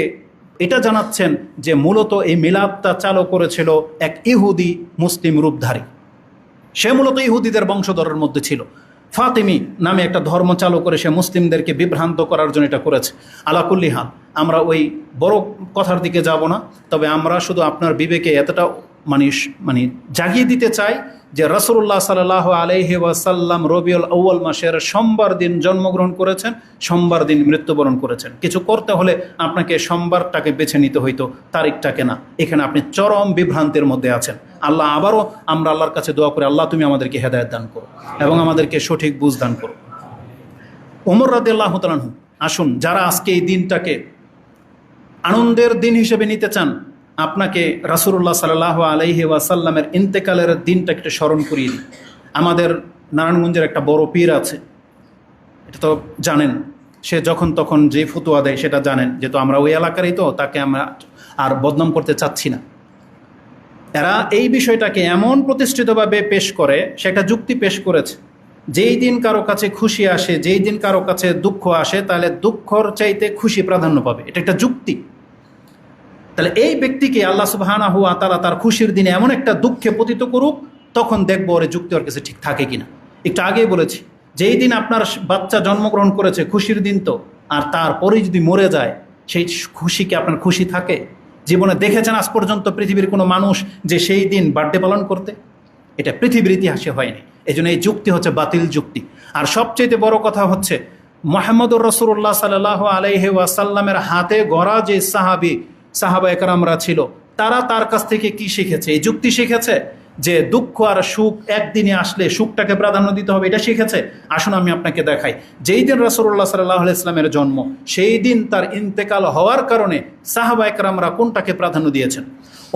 এটা জানাচ্ছেন যে মূলত এই মিলাদটা চালু করেছিল এক ইহুদি মুসলিম রূপধারী। সে মূলত ইহুদিদের বংশধরের মধ্যে ছিল। ফাতিমি নামে একটা ধর্ম চালু করে সে মুসলিমদেরকে বিভ্রান্ত করার জন্য এটা করেছে। আলাকুল্লি হাল, আমরা ওই বড় কথার দিকে যাব না, তবে আমরা শুধু আপনার বিবেকে এতটা মানে জাগিয়ে দিতে চাই যে রাসূলুল্লাহ সাল্লাল্লাহু আলাইহি ওয়াসাল্লাম রবিউল আউয়াল মাসের সোমবার দিন জন্মগ্রহণ করেছেন, সোমবার দিন মৃত্যুবরণ করেছেন। কিছু করতে হলে আপনাকে সোমবারটাকে বেছে নিতে হইতো, তারিখটাকে না। এখানে আপনি চরম বিভ্রান্তির মধ্যে আছেন। আল্লাহ আবারও আমরা আল্লাহর কাছে দোয়া করি, আল্লাহ তুমি আমাদেরকে হেদায়েত দান করো এবং আমাদেরকে সঠিক বুঝ দান করো। ওমর রাদিয়াল্লাহু তাআলা আনহু, আসুন যারা আজকে এই দিনটাকে আনন্দের দিন হিসেবে নিতে চান, আপনাকে রাসূলুল্লাহ সাল্লাল্লাহু আলাইহি ওয়াসাল্লামের ইন্তেকালের দিনটা একটু স্মরণ করিয়ে দিই। আমাদের নারায়ণগঞ্জের একটা বড় পীর আছে, এটা তো জানেন, সে যখন তখন যে ফতোয়া দেয় সেটা জানেন, যেহেতু আমরা ওই এলাকারই, তো তাকে আমরা আর বদনাম করতে চাচ্ছি না। এরা এই বিষয়টাকে এমন প্রতিষ্ঠিতভাবে পেশ করে, সে একটা যুক্তি পেশ করেছে, যেই দিন কারো কাছে খুশি আসে, যেই দিন কারো কাছে দুঃখ আসে, তাহলে দুঃখর চাইতে খুশি প্রাধান্য পাবে। এটা একটা যুক্তি। তাহলে এই ব্যক্তিকে আল্লাহ সুবহানাহু ওয়া তাআলা তার খুশির দিনে এমন একটা দুঃখে পতিত করুক, তখন দেখবো ওর যুক্তি ওর কাছে ঠিক থাকে কিনা। একটু আগেই বলেছি, যেই দিন আপনার বাচ্চা জন্মগ্রহণ করেছে, খুশির দিন তো, আর তারপরেই যদি মরে যায়, সেই খুশিকে আপনার খুশি থাকে? জীবনে দেখেছেন আজ পর্যন্ত পৃথিবীর কোনো মানুষ যে সেই দিন বার্থডে পালন করতে? এটা পৃথিবীর ইতিহাসে হয়নি। এই জন্য এই যুক্তি হচ্ছে বাতিল যুক্তি। আর সবচেয়ে বড় কথা হচ্ছে, মুহাম্মদুর রাসূলুল্লাহ সাল্লাল্লাহু আলাইহি ওয়াসাল্লামের হাতে গড়া যে সাহাবা একরামরা ছিল, তারা তার কাছ থেকে কি শিখেছে? এই যুক্তি শিখেছে যে দুঃখ আর সুখ একদিনে আসলে সুখটাকে প্রাধান্য দিতে হবে, এটা শিখেছে। আসুন আমি আপনাকে দেখাই, যেই দিন রাসূলুল্লাহ সাল্লাল্লাহু আলাইহি ওয়াসাল্লামের জন্ম, সেই দিন তার ইন্তেকাল হওয়ার কারণে সাহাবা একরামরা কোনটাকে প্রাধান্য দিয়েছেন।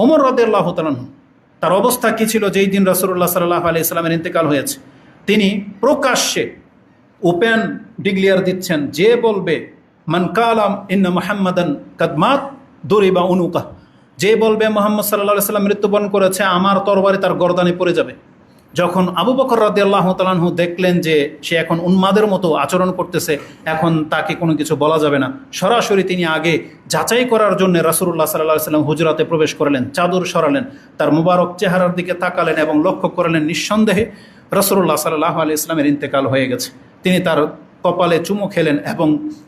ওমর রাদিয়াল্লাহু তাআলা তার অবস্থা কি ছিল যেই দিন রাসূলুল্লাহ সাল্লাল্লাহু আলাইহি ওয়াসাল্লামের ইন্তেকাল হয়েছে? তিনি প্রকাশ্যে ওপেন ডিক্লেয়ার দিচ্ছেন, যে বলবে মান কালাম ইন্না মুহাম্মাদান কাদ মাত দরিবা উনুকা, যে বলবে মুহাম্মদ সাল্লাল্লাহু আলাইহি ওয়াসাল্লাম মৃত্যুবরণ করেছে, আমার তরবারি তার গর্দানে পড়ে যাবে। যখন আবু বকর রাদিয়াল্লাহু তাআলা আনহু দেখলেন যে সে এখন উন্মাদের মতো আচরণ করতেছে, এখন তাকে কোনো কিছু বলা যাবে না, সরাসরি তিনি আগে যাচাই করার জন্য রাসূলুল্লাহ সাল্লাল্লাহু আলাইহি ওয়াসাল্লাম হুজরাতে প্রবেশ করলেন, চাদর সরালেন, তার মুবারক চেহারার দিকে তাকালেন এবং লক্ষ্য করলেন নিঃসন্দেহে রাসূলুল্লাহ সাল্লাল্লাহু আলাইহি ওয়াসাল্লামের ইন্তেকাল হয়ে গেছে। তিনি তার কপালে চুমু খেলেন এবং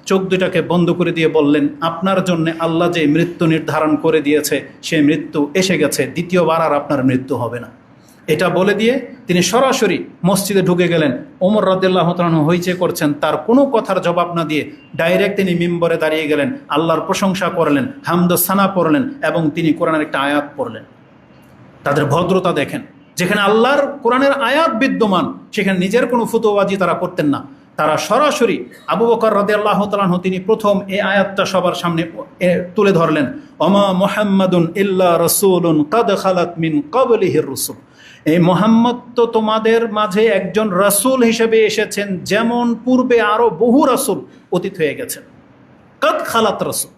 চোখ দুটাকে বন্ধ করে দিয়ে বললেন, আপনার জন্য আল্লাহ যে মৃত্যু নির্ধারণ করে দিয়েছে সেই মৃত্যু এসে গেছে, দ্বিতীয়বার আর আপনার মৃত্যু হবে না। এটা বলে দিয়ে তিনি সরাসরি মসজিদে ঢুকে গেলেন। ওমর রাদিয়াল্লাহু তাআলা আনহু হইচে করছেন, তার কোনো কথার জবাব না দিয়ে ডাইরেক্ট তিনি মিম্বরে দাঁড়িয়ে গেলেন, আল্লাহর প্রশংসা করলেন, হামদ সানা পড়লেন এবং তিনি কোরআনের একটা আয়াত পড়লেন। তাদের ভদ্রতা দেখেন, যেখানে আল্লাহর কোরআনের আয়াত বিদ্যমান সেখানে নিজের কোনো ফুতোবাজি তারা করতেন না। তারা সরাসরি আবু বকর রাদিয়াল্লাহু তাআলা আনহু তিনি প্রথম এই আয়াতটা সবার সামনে তুলে ধরলেন, ওমা মুহাম্মাদুন ইল্লা রাসূলুন কাদ খালাত মিন ক্বাবলিহির রাসূল। এই মুহাম্মদ তো তোমাদের মাঝে একজন রাসূল হিসেবে এসেছেন, যেমন পূর্বে আরো বহু রাসূল অতীত হয়ে গেছেন। কাদ খালাত রাসূল।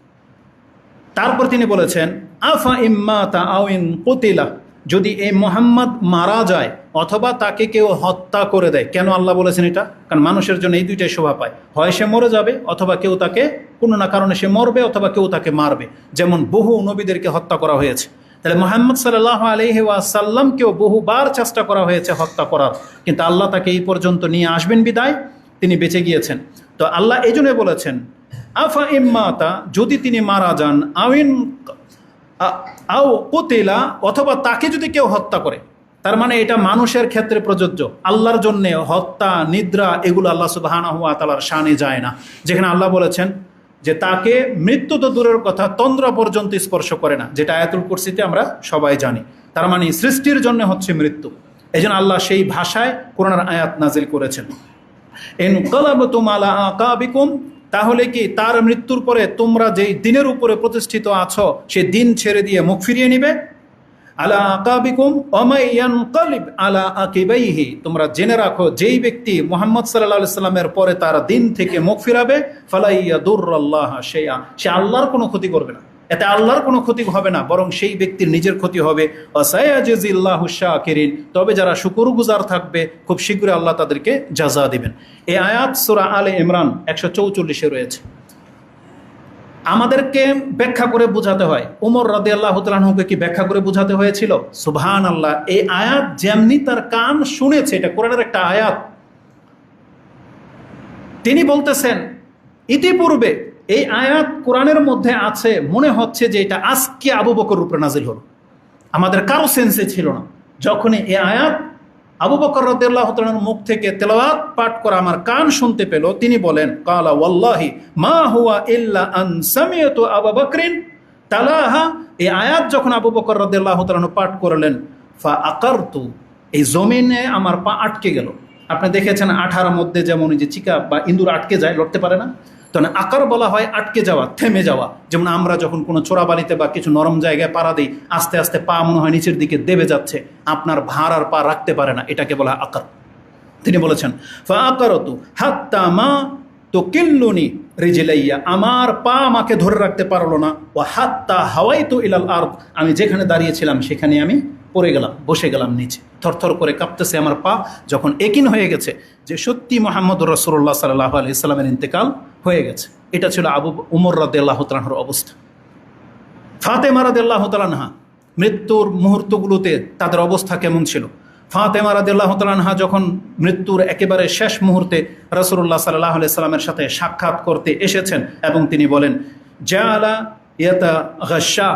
তারপর তিনি বলেছেন, আফা ইম্মাতা আও ইন কুতিলা, যদি এই মুহাম্মদ মারা যায় অথবা তাকে কেউ হত্যা করে দেয়। কেন আল্লাহ বলেছেন এটা? কারণ মানুষের জন্য এই দুইটাই শোভা পায়, হয় সে মরে যাবে অথবা কেউ তাকে কোনো না কারণে সে মরবে অথবা কেউ তাকে মারবে, যেমন বহু নবীদেরকে হত্যা করা হয়েছে। তাহলে মুহাম্মদ সাল্লাল্লাহু আলাইহি ওয়াসাল্লামকেও বহুবার চেষ্টা করা হয়েছে হত্যা করার, কিন্তু আল্লাহ তাকে এই পর্যন্ত নিয়ে আসবেন বিদায় তিনি বেঁচে গিয়েছেন। তো আল্লাহ এই জন্য বলেছেন, আফা ইম্মাতা, যদি তিনি মারা যান, আউইন আও কুতিলা, অথবা তাকে যদি কেউ হত্যা করে। তার মানে এটা মানুষের ক্ষেত্রে প্রযোজ্য, আল্লাহর জন্যে হত্যা নিদ্রা এগুলো আল্লাহ সুবহানাহু ওয়া তাআলার শানে যায় না। যেখানে আল্লাহ বলেছেন যে তাকে মৃত্যু তো দূরের কথা, তন্দ্রা পর্যন্ত স্পর্শ করে না, যেটা আয়াতুল কুরসিতে আমরা সবাই জানি। তার মানে সৃষ্টির জন্য হচ্ছে মৃত্যু। এই জন্য আল্লাহ সেই ভাষায় কোরআনের আয়াত নাজিল করেছেন। ইনকালাবতুম আলা আকাবিকুম, তাহলে কি তার মৃত্যুর পরে তোমরা যেই দিনের উপরে প্রতিষ্ঠিত আছো সেই দিন ছেড়ে দিয়ে মুখ ফিরিয়ে নিবে? আলা আকাবিকুম ওয়ামাই ইয়ানকালিব আলা আকিবাইহি, তোমরা জেনে রাখো যেই ব্যক্তি মুহাম্মদ সাল্লাল্লাহু আলাইহি সাল্লামের পরে তার দিন থেকে মুখ ফিরাবে, ফালা ইয়াদুরুল্লাহ শাইআ, সে আল্লাহর কোনো ক্ষতি করবে না, এতে আল্লাহর কোনো ক্ষতি হবে না, বরং সেই ব্যক্তির নিজের ক্ষতি হবে। ওয়াসায়াজিল্লাহু শাকিরিন, তবে যারা শুকরগুজার থাকবে খুব শীঘ্রই আল্লাহ তাদেরকে জাযা দিবেন। এই আয়াত সূরা আলে ইমরান 144-এ রয়েছে। আমাদেরকে ব্যাখ্যা করে বোঝাতে হয়। ওমর রাদিয়াল্লাহু তাআলা আনহুকে কি ব্যাখ্যা করে বোঝাতে হয়েছিল? সুবহানাল্লাহ, এই আয়াত যেমনি তার কান শুনেছে, এটা কোরআনের একটা আয়াত, তিনি বলতেছেন ইতিপূর্বে এই আয়াত কোরআনের মধ্যে আছে, মনে হচ্ছে যে এটা আজকে আবু বকর উপরে নাজিল হলো, আমাদের কারো সেন্সে ছিল না। যখনই এই আয়াত আবু বকর রাদিয়াল্লাহু তাআলার মুখ থেকে তেলাওয়াত পাঠ করা আমার কান শুনতে পেল, তিনি বলেন, কালা ওয়াল্লাহি মা হুয়া ইল্লা আন সামিআতু আবু বকরিন তালাহা। এই আয়াত যখন আবু বকর রাদিয়াল্লাহু তাআলা পাঠ করলেন, ফা আকারতু, এই জমিনে আমার পা আটকে গেল। আপনি দেখেছেন আঠার মধ্যে যেমন যে চিকা বা ইঁদুর আটকে যায়, লড়তে পারে না, তখন আকার বলা হয় আটকে যাওয়া, থেমে যাওয়া। যেমন আমরা যখন কোনো চোরাবালিতে বা কিছু নরম জায়গায় পাড়া দিই, আস্তে আস্তে পা মনে হয় নিচের দিকে দেবে যাচ্ছে, আপনার ভার আর পা রাখতে পারে না, এটাকে বলা হয় আকার। তিনি বলেছেন, ফা আকারতু হাত্তা মা তুকিল্লুনি রিজলাইয়া, আমার পা আমাকে ধরে রাখতে পারলো না, ও হাত্তা হাওয়াইতু ইলাল আরদ, আমি যেখানে দাঁড়িয়েছিলাম সেখানে আমি পড়ে গেলাম, বসে গেলাম নিচে, থরথর করে কাঁপতেছে আমার পা। যখন একিন হয়ে গেছে যে সত্যি মুহাম্মদুর রাসূলুল্লাহ সাল্লাল্লাহু আলাইহি সাল্লামের ইন্তেকাল হয়ে গেছে। এটা ছিল ওমর রাদিয়াল্লাহু তাআলা আনহুর অবস্থা। ফাতেমা রাদিয়াল্লাহু তাআলা আনহা মৃত্যুর মুহূর্তগুলোতে তাদের অবস্থা কেমন ছিল? ফাতেমা রাদিয়াল্লাহু তাআলা আনহা যখন মৃত্যুর একেবারে শেষ মুহূর্তে রাসূলুল্লাহ সাল্লাল্লাহু আলাইহি সাল্লামের সাথে সাক্ষাৎ করতে এসেছেন এবং তিনি বলেন, জাআলা ইয়াতাগাশা,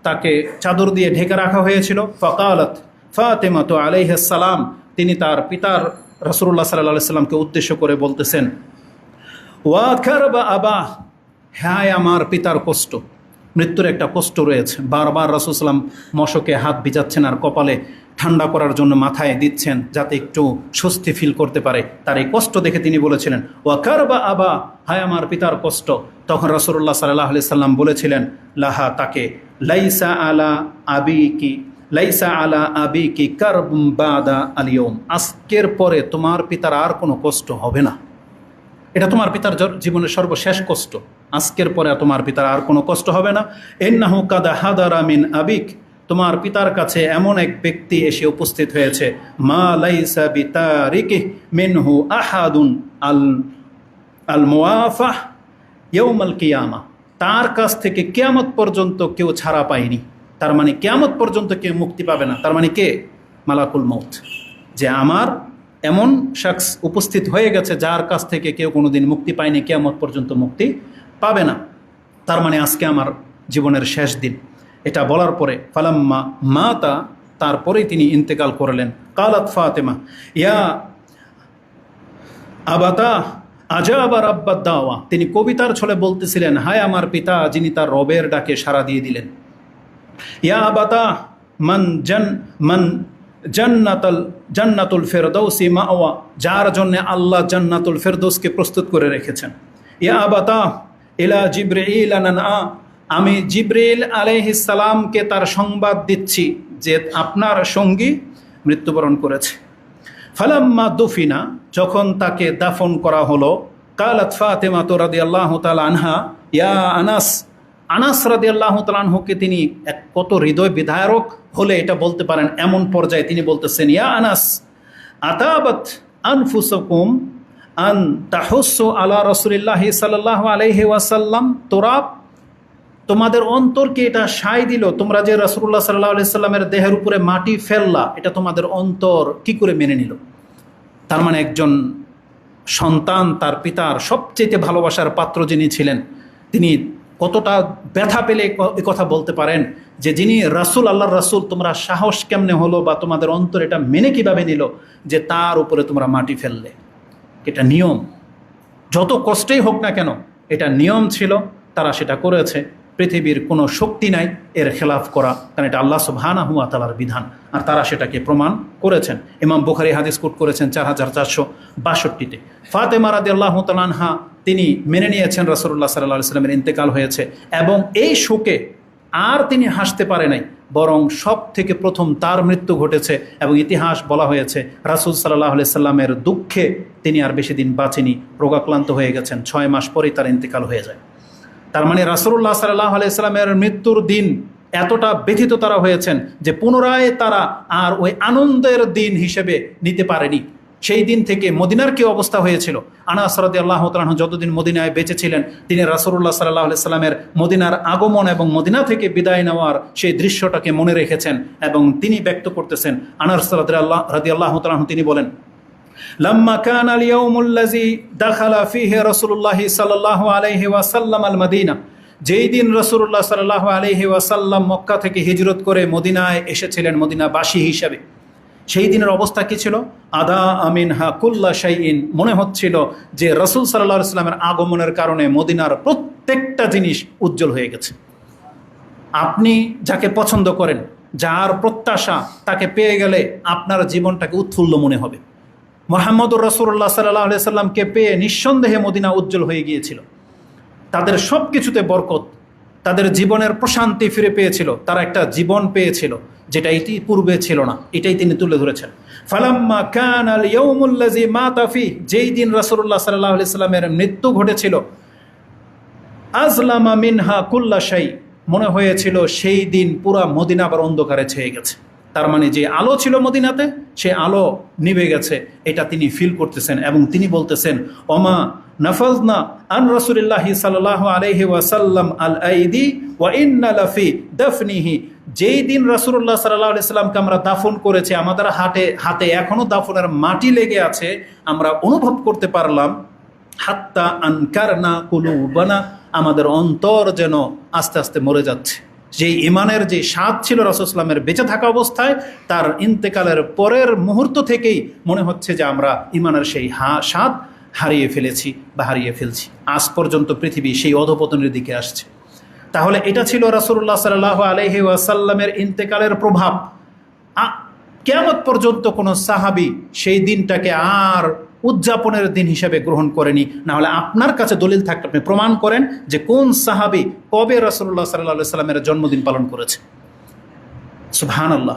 তাকে চাদর দিয়ে ঢেকে রাখা হয়েছিল। ফাকালাত ফাতেমাতু আলাইহিস সালাম, তিনি তার পিতার রাসূলুল্লাহ সাল্লাল্লাহু আলাইহি সাল্লামকে উদ্দেশ্য করে বলতেছেন, ওয়া কারবা আবা, হ্যাঁ আমার পিতার কষ্ট, মৃত্যুর একটা কষ্ট রয়েছে। বারবার রাসূল সাল্লাম মশকে হাত ভিজাচ্ছেন আর কপালে ঠান্ডা করার জন্য মাথায় দিচ্ছেন যাতে একটু স্বস্তি ফিল করতে পারে। তার এই কষ্ট দেখে তিনি বলেছিলেন, ওয়া কারবা আবা, হায় আমার পিতার কষ্ট। তখন রাসূলুল্লাহ সাল্লাল্লাহু আলাইহি সাল্লাম বলেছিলেন, লাহা, তাকে, লাইসা আলা আবিকি, লাইসা আলা আবিকি কারবুম বাদা আল ইয়াউম, আজকের পরে তোমার পিতার আর কোনো কষ্ট হবে না। এটা তোমার পিতার জীবনের সর্বশেষ কষ্ট, আজকের পরে তোমার পিতার আর কোনো কষ্ট হবে না। ইন্নাহু কাদ হাদারা মিন আবিক, তোমার পিতার কাছে এমন এক ব্যক্তি এসে উপস্থিত হয়েছে, মা লাইসা বিতারিকিহি মিনহু আহাদুন আল মুওয়াফাহ ইয়াউমাল কিয়ামাহ, তার কাছ থেকে কিয়ামত পর্যন্ত কেউ ছাড়া পায়নি। তার মানে কিয়ামত পর্যন্ত কেউ মুক্তি পাবে না। তার মানে কে? মালাকুল মউত। যে আমার এমন শখস উপস্থিত হয়ে গেছে যার কাছ থেকে কেউ কোনোদিন মুক্তি পায়নি, কিয়ামত পর্যন্ত মুক্তি পাবে না। তার মানে আজকে আমার জীবনের শেষ দিন। এটা বলার পরে ফালাম্মা মাতা, তারপরেই তিনি ইন্তেকাল করলেন। কালাত ফাতেমা ইয়া আবাতা আজাবা রাব্বাদ দাওয়া, তিনি কবিতার ছলে বলতেছিলেন, হায় আমার পিতা যিনি তার রবের ডাকে সাড়া দিয়ে দিলেন। ইয়া আবাতা মান জান্নাতুল ফেরদৌসি মাওয়া, যার জন্য আল্লাহ জান্নাতুল ফেরদৌসকে প্রস্তুত করে রেখেছেন। ইয়া আবাতা ইলা জিবরিল আনানা, আমি জিবরিল আলাইহিস সালামকে তার সংবাদ দিচ্ছি যে আপনার সঙ্গী মৃত্যুবরণ করেছে। ফালাম্মা দুফিনা, যখন তাকে দাফন করা হলো, কালাত ফাতেমা রাদিয়াল্লাহু তাআলা আনহা ইয়া আনাস, আনাস রাদিয়াল্লাহু তাআলা আনহুকে তিনি এক কত হৃদয় বিদারক হলে এটা বলতে পারেন, এমন পর্যায়ে তিনি বলতেছেন, ইয়া আনাস আতাবাত আনফুসাকুম আন তাহুসসু আলা রাসূলিল্লাহি সাল্লাল্লাহু আলাইহি ওয়াসাল্লাম তুরাব, তোমাদের অন্তরকে এটা সায় দিল, তোমরা যে রাসূলুল্লাহ সাল্লাল্লাহু আলাইহি সাল্লামের দেহের উপরে মাটি ফেললা, এটা তোমাদের অন্তর কি করে মেনে নিল? তার মানে একজন সন্তান তার পিতার সবচেয়ে ভালোবাসার পাত্র যিনি ছিলেন, তিনি কতটা ব্যথা পেলে এ কথা বলতে পারেন যে যিনি রাসূল, আল্লাহর রাসূল, তোমরা সাহস কেমনে হলো বা তোমাদের অন্তর এটা মেনে কিভাবে নিল যে তার উপরে তোমরা মাটি ফেললে? এটা নিয়ম, যত কষ্টেই হোক না কেন এটা নিয়ম ছিল, তারা সেটা করেছে। পৃথিবীর কোনো শক্তি নাই এর খেলাফ করা, কারণ এটা আল্লাহ সুবহানাহু ওয়া তাআলার বিধান, আর তারা সেটাকে প্রমাণ করেছেন। ইমাম বুখারী হাদিস কোট করেছেন 4462-তে। ফাতেমা রাদিয়াল্লাহু তাআলা আনহা তিনি মেনে নিয়েছেন রাসূলুল্লাহ সাল্লাল্লাহু আলাইহি ওয়াসাল্লামের ইন্তেকাল হয়েছে, এবং এই শোকে আর তিনি হাসতে পারে নাই, বরং সব থেকে প্রথম তার মৃত্যু ঘটেছে। এবং ইতিহাস বলা হয়েছে রাসূল সাল্লাল্লাহু আলাইহি সাল্লামের দুঃখে তিনি আর বেশি দিন বাঁচেনি, রোগাক্রান্ত হয়ে গেছেন, 6 মাস পরেই তার ইন্তেকাল হয়ে যায়। তার মানে রাসূলুল্লাহ সাল্লাল্লাহু আলাইহি সাল্লামের মৃত্যুর দিন এতটা ব্যথিত তারা হয়েছেন যে পুনরায় তারা আর ওই আনন্দের দিন হিসেবে নিতে পারেনি। সেই দিন থেকে মদিনার কি অবস্থা হয়েছিল, আনাস রাদিয়াল্লাহু তাআলা আনহু যতদিন মদিনায় বেঁচে ছিলেন, তিনি রাসূলুল্লাহ সাল্লাল্লাহু আলাইহি সাল্লামের মদিনার আগমন এবং মদিনা থেকে বিদায় নেওয়ার সেই দৃশ্যটাকে মনে রেখেছেন, এবং তিনি ব্যক্ত করতেছেন। আনাস রাদিয়াল্লাহু তাআলা আনহু তিনি বলেন, লাম্মা কানা আল ইয়াউমুল্লাযী দাখালা ফীহি রাসূলুল্লাহ সাল্লাল্লাহু আলাইহি ওয়াসাল্লাম আল মাদিনা, যেই দিন রাসূলুল্লাহ সাল্লাল্লাহু আলাইহি ওয়াসাল্লাম মক্কা থেকে হিজরত করে মদিনায় এসেছিলেন মদিনাবাসী হিসাবে, সেই দিনের অবস্থা কি ছিল? আদা আমিনহা কুল্লা শাইইন, মনে হচ্ছিল যে রাসূল সাল্লাল্লাহু আলাইহি ওয়াসাল্লামের আগমনের কারণে মদিনার প্রত্যেকটা জিনিস উজ্জ্বল হয়ে গেছে। আপনি যাকে পছন্দ করেন, যার প্রত্যাশা, তাকে পেয়ে গেলে আপনার জীবনটাকে উৎফুল্ল মনে হবে। মুহাম্মদুর রাসূলুল্লাহ সাল্লাল্লাহু আলাইহি সাল্লামকে পেয়ে নিঃসন্দেহে মদিনা উজ্জ্বল হয়ে গিয়েছিল। তাদের সব কিছুতে বরকত, তাদের জীবনের প্রশান্তি ফিরে পেয়েছিল, তারা একটা জীবন পেয়েছিল যেটা ইতিপূর্বে ছিল না, এটাই তিনি তুলে ধরেছেন। ফালাম্মা কানা আল ইয়াউমুল্লাযী মাতা ফি, যেই দিন রাসূলুল্লাহ সাল্লাল্লাহু আলাইহি সাল্লামের মৃত্যু ঘটেছিল, আজলামা মিনহা কুল্লা শাই, মনে হয়েছিল সেই দিন পুরা মদিনা আবার অন্ধকারে ছেয়ে গেছে। তার মানে যে আলো ছিল মদিনাতে, সে আলো নিভে গেছে, এটা তিনি ফিল করতেছেন। এবং তিনি বলতেছেন, ওমা নাফাজনা আন রাসূলিল্লাহি সাল্লাল্লাহু আলাইহি ওয়াসাল্লাম আল আইদি ওয়া ইন্না লাফি দাফনিহি, যেই দিন রাসূলুল্লাহ সাল্লাল্লাহু আলাইহি সাল্লামকে আমরা দাফন করেছি, আমাদের হাতে এখনো দাফনের মাটি লেগে আছে, আমরা অনুভব করতে পারলাম, হাত্তা আনকারনা কুলুবানা, আমাদের অন্তর যেন আস্তে আস্তে মরে যাচ্ছে। যেই ইমানের যে স্বাদ ছিল রাসূল সাল্লামের বেঁচে থাকা অবস্থায়, তার ইন্তেকালের পরের মুহূর্ত থেকেই মনে হচ্ছে যে আমরা ইমানের সেই স্বাদ হারিয়ে ফেলেছি বা হারিয়ে ফেলছি। আজ পর্যন্ত পৃথিবী সেই অধপতনের দিকে আসছে। তাহলে এটা ছিল রাসূলুল্লাহ সাল্লাল্লাহু আলাইহি ওয়াসাল্লামের ইন্তেকালের প্রভাব। কিয়ামত পর্যন্ত কোনো সাহাবী সেই দিনটাকে আর উদযাপনের দিন হিসেবে গ্রহণ করেনি। না হলে আপনার কাছে দলিল থাকলে আপনি প্রমাণ করেন যে কোন সাহাবী কবে রাসূলুল্লাহ সাল্লাল্লাহু আলাইহি সাল্লামের জন্মদিন পালন করেছে। সুবহানাল্লাহ।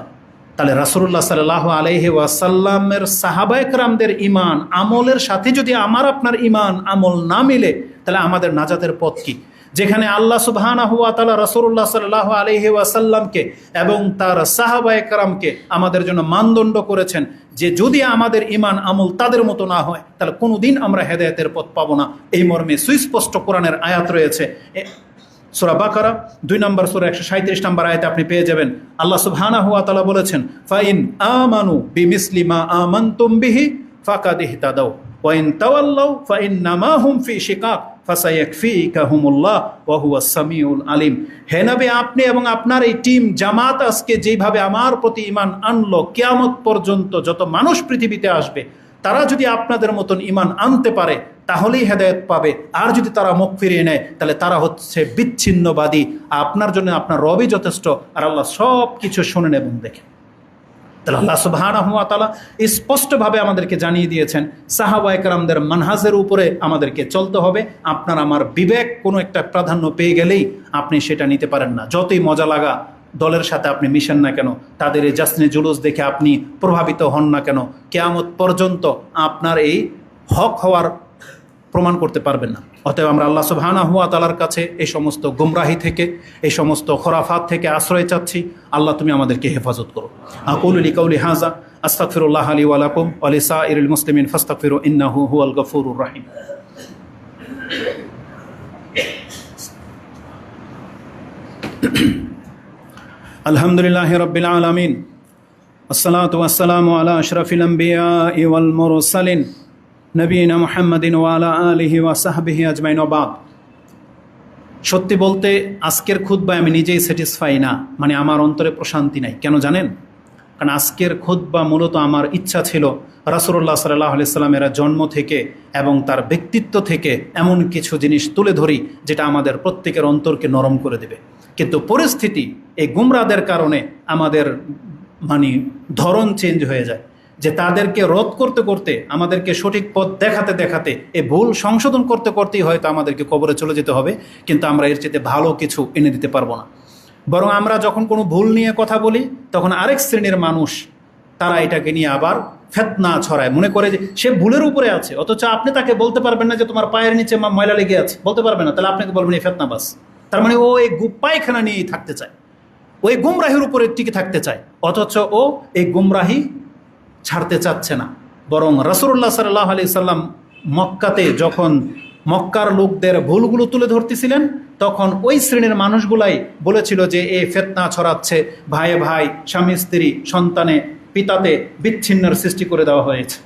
তাহলে রাসূলুল্লাহ সাল্লাল্লাহু আলাইহি ওয়াসাল্লামের সাহাবায়ে কেরামদের ঈমান আমলের সাথে যদি আমার আপনার ঈমান আমল না মিলে, তাহলে আমাদের নাজাতের পথ কি? যেখানে আল্লাহ সুবহানাহু ওয়া তাআলা রাসূলুল্লাহ সাল্লাল্লাহু আলাইহি ওয়াসাল্লামকে এবং তার সাহাবায়ে কেরামকে আমাদের জন্য মানদণ্ড করেছেন যে যদি আমাদের ঈমান আমল তাদের মতো না হয় তাহলে কোনোদিন আমরা হেদায়েতের পথ পাবো না। এই মর্মে সুস্পষ্ট কোরআনের আয়াত রয়েছে। সূরা বাকারা 2 নম্বর সূরা 137 নম্বর আয়াতে আপনি পেয়ে যাবেন আল্লাহ সুবহানাহু ওয়া তাআলা বলেছেন, ফাইন আমানু বিমিসলি মা আমানতুম বিহি ফাকাদ ইহতাদাউ ওয়া ইন তাওয়াল্লাউ ফাইন্নামা হুম ফি শিকাক ফাসায়াকফিকাহুমুল্লাহ ওয়া হুয়াস সামিউল আলিম। হে নবী, আপনি এবং আপনার এই টিম জামাত আজকে যেভাবে আমার প্রতি ঈমান আনলো, কিয়ামত পর্যন্ত যত মানুষ পৃথিবীতে আসবে তারা যদি আপনাদের মতন ঈমান আনতে পারে তাহলেই হেদায়েত পাবে। আর যদি তারা মুখ ফিরিয়ে নেয় তাহলে তারা হচ্ছে বিচ্ছিন্নবাদী। আপনার জন্য আপনার রবই যথেষ্ট, আর আল্লাহ সব কিছু শোনেন এবং দেখেন। তাহলে আল্লাহ সুবহানাহু ওয়া তাআলা স্পষ্টভাবে আমাদেরকে জানিয়ে দিয়েছেন সাহাবায়ে কেরামদের মানহাজের উপরে আমাদেরকে চলতে হবে। আপনার আমার বিবেক কোনো একটা প্রাধান্য পেয়ে গেলেই আপনি সেটা নিতে পারেন না। যতই মজা লাগা দলের সাথে আপনি মিশেন না কেন, তাদের এই জাসনে জুলুস দেখে আপনি প্রভাবিত হন না কেন, কিয়ামত পর্যন্ত আপনার এই হক হওয়ার প্রমাণ করতে পারবেন না। অতএব আমরা আল্লাহ সুবহানাহু ওয়া তাআলার কাছে এই সমস্ত গুমরাহি থেকে, এই সমস্ত খোরাফাত থেকে আশ্রয় চাচ্ছি। আল্লাহ তুমি আমাদেরকে হেফাজত করো। আকুলু লিকাউলি হাযা আস্তাগফিরুল্লাহ লি ওয়া লাকুম ওয়া লিসাইরিল মুসলিমিন ফাস্তাগফিরু ইন্নাহু হুয়াল গফুরুর রাহিম। আলহামদুলিল্লাহি রাব্বিল আলামিন, আসসালাতু ওয়াসসালামু আলা আশরাফিল আমবিয়াই ওয়াল মুরসালিন নবীনা মুহাম্মাদিন ওয়া আলা আলিহি ওয়া সাহবিহি আজমাইন ওয়া বাদ। সত্যি বলতে আজকের খুতবায় আমি নিজেই স্যাটিসফাই না, মানে আমার অন্তরে প্রশান্তি নাই। কেন জানেন? কারণ আজকের খুতবা মূলত আমার ইচ্ছা ছিল রাসূলুল্লাহ সাল্লাল্লাহু আলাইহি সাল্লামের জন্ম থেকে এবং তার ব্যক্তিত্ব থেকে এমন কিছু জিনিস তুলে ধরি যেটা আমাদের প্রত্যেকের অন্তরকে নরম করে দেবে। কিন্তু পরিস্থিতি এই গুমরাদের কারণে আমাদের মানে ধরন চেঞ্জ হয়ে যায়, যে তাদেরকে রোধ করতে করতে, আমাদেরকে সঠিক পথ দেখাতে দেখাতে, এই ভুল সংশোধন করতে করতেই হয়তো আমাদেরকে কবরে চলে যেতে হবে, কিন্তু আমরা এর চেয়ে ভালো কিছু এনে দিতে পারবো না। বরং আমরা যখন কোনো ভুল নিয়ে কথা বলি তখন আরেক শ্রেণীর মানুষ তারা এটাকে নিয়ে আবার ফিতনা ছড়ায়, মনে করে যে সে ভুলের উপরে আছে, অথচ আপনি তাকে বলতে পারবেন না যে তোমার পায়ের নিচে ময়লা লেগে আছে, বলতে পারবেন না, তাহলে আপনাকে বলবেন এই ফিতনাবাজ। তার মানে ও এই পায়খানা নিয়েই থাকতে চায়, ওই গুমরাহির উপরে টিকে থাকতে চায়, অথচ ও এই গুমরাহি ছাড়তে চাচ্ছে না। বরং রাসূলুল্লাহ সাল্লাল্লাহু আলাইহি সাল্লাম মক্কাতে যখন মক্কার লোকদের ভুলগুলো তুলে ধরতেছিলেন তখন ওই শ্রেণীর মানুষগুলাই বলেছিল যে এ ফিতনা ছড়াচ্ছে, ভাইয়ে ভাই, স্বামী স্ত্রী, সন্তানে পিতাতে বিচ্ছিন্নের সৃষ্টি করে দেওয়া হয়েছে,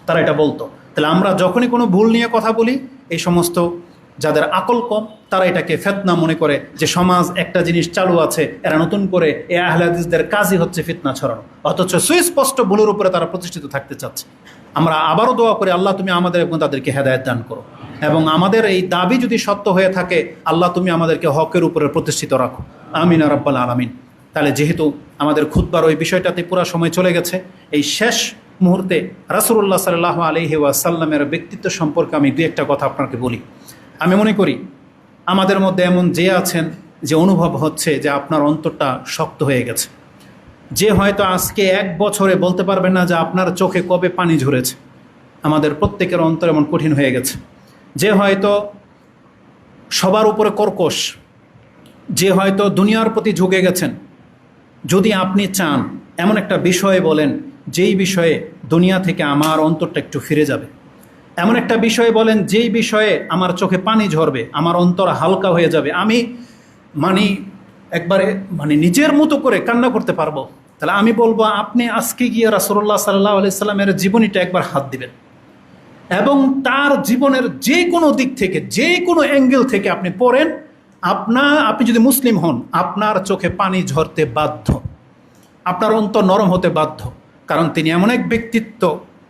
তারা এটা বলতো। তাহলে আমরা যখনই কোনো ভুল নিয়ে কথা বলি এই সমস্ত যাদের আকল কম তারা এটাকে ফিতনা মনে করে, যে সমাজ একটা জিনিস চালু আছে, এরা নতুন করে এ আহলে হাদিসদের কাজই হচ্ছে ফিতনা ছড়ানো, অথচ সুস্পষ্ট ভুলের উপরে তারা প্রতিষ্ঠিত থাকতে চাচ্ছে। আমরা আবারও দোয়া করি আল্লাহ তুমি আমাদের এবং তাদেরকে হেদায়েত দান করো, এবং আমাদের এই দাবি যদি সত্য হয়ে থাকে আল্লাহ তুমি আমাদেরকে হকের উপরে প্রতিষ্ঠিত রাখো, আমিন ইয়া রাব্বাল আলামিন। তাহলে যেহেতু আমাদের খুতবার ওই বিষয়টাতে পুরো সময় চলে গেছে, এই শেষ মুহূর্তে রাসূলুল্লাহ সাল্লাল্লাহু আলাইহি ওয়াসাল্লামের ব্যক্তিত্ব সম্পর্কে আমি দুই একটা কথা আপনাকে বলি। আমি মনে করি আমাদের মধ্যে এমন যে আছেন যে অনুভব হচ্ছে যে আপনার অন্তরটা শক্ত হয়ে গেছে, যে হয়তো আজকে 1 বছরে বলতে পারবেন না যে আপনার চোখে কবে পানি ঝরেছে। আমাদের প্রত্যেকের অন্তর এমন কঠিন হয়ে গেছে, যে হয়তো সবার উপরে কর্কশ, যে হয়তো দুনিয়ার প্রতি ঝুঁকে গেছেন। যদি আপনি চান এমন একটা বিষয়ে বলেন যেই বিষয়ে দুনিয়া থেকে আমার অন্তরটা একটু ফিরে যাবে, এমন একটা বিষয়ে বলেন যেই বিষয়ে আমার চোখে পানি ঝরবে, আমার অন্তর হালকা হয়ে যাবে, আমি একবারে নিজের মতো করে কান্না করতে পারবো, তাহলে আমি বলবো আপনি আজকে গিয়ে রাসূলুল্লাহ সাল্লাল্লাহু আলাইহি সাল্লামের জীবনীটা একবার হাত দিবেন এবং তার জীবনের যে কোনো দিক থেকে, যে কোনো অ্যাঙ্গেল থেকে আপনি পড়েন। আপনি যদি মুসলিম হন আপনার চোখে পানি ঝরতে বাধ্য, আপনার অন্তর নরম হতে বাধ্য, কারণ তিনি এমন এক ব্যক্তিত্ব।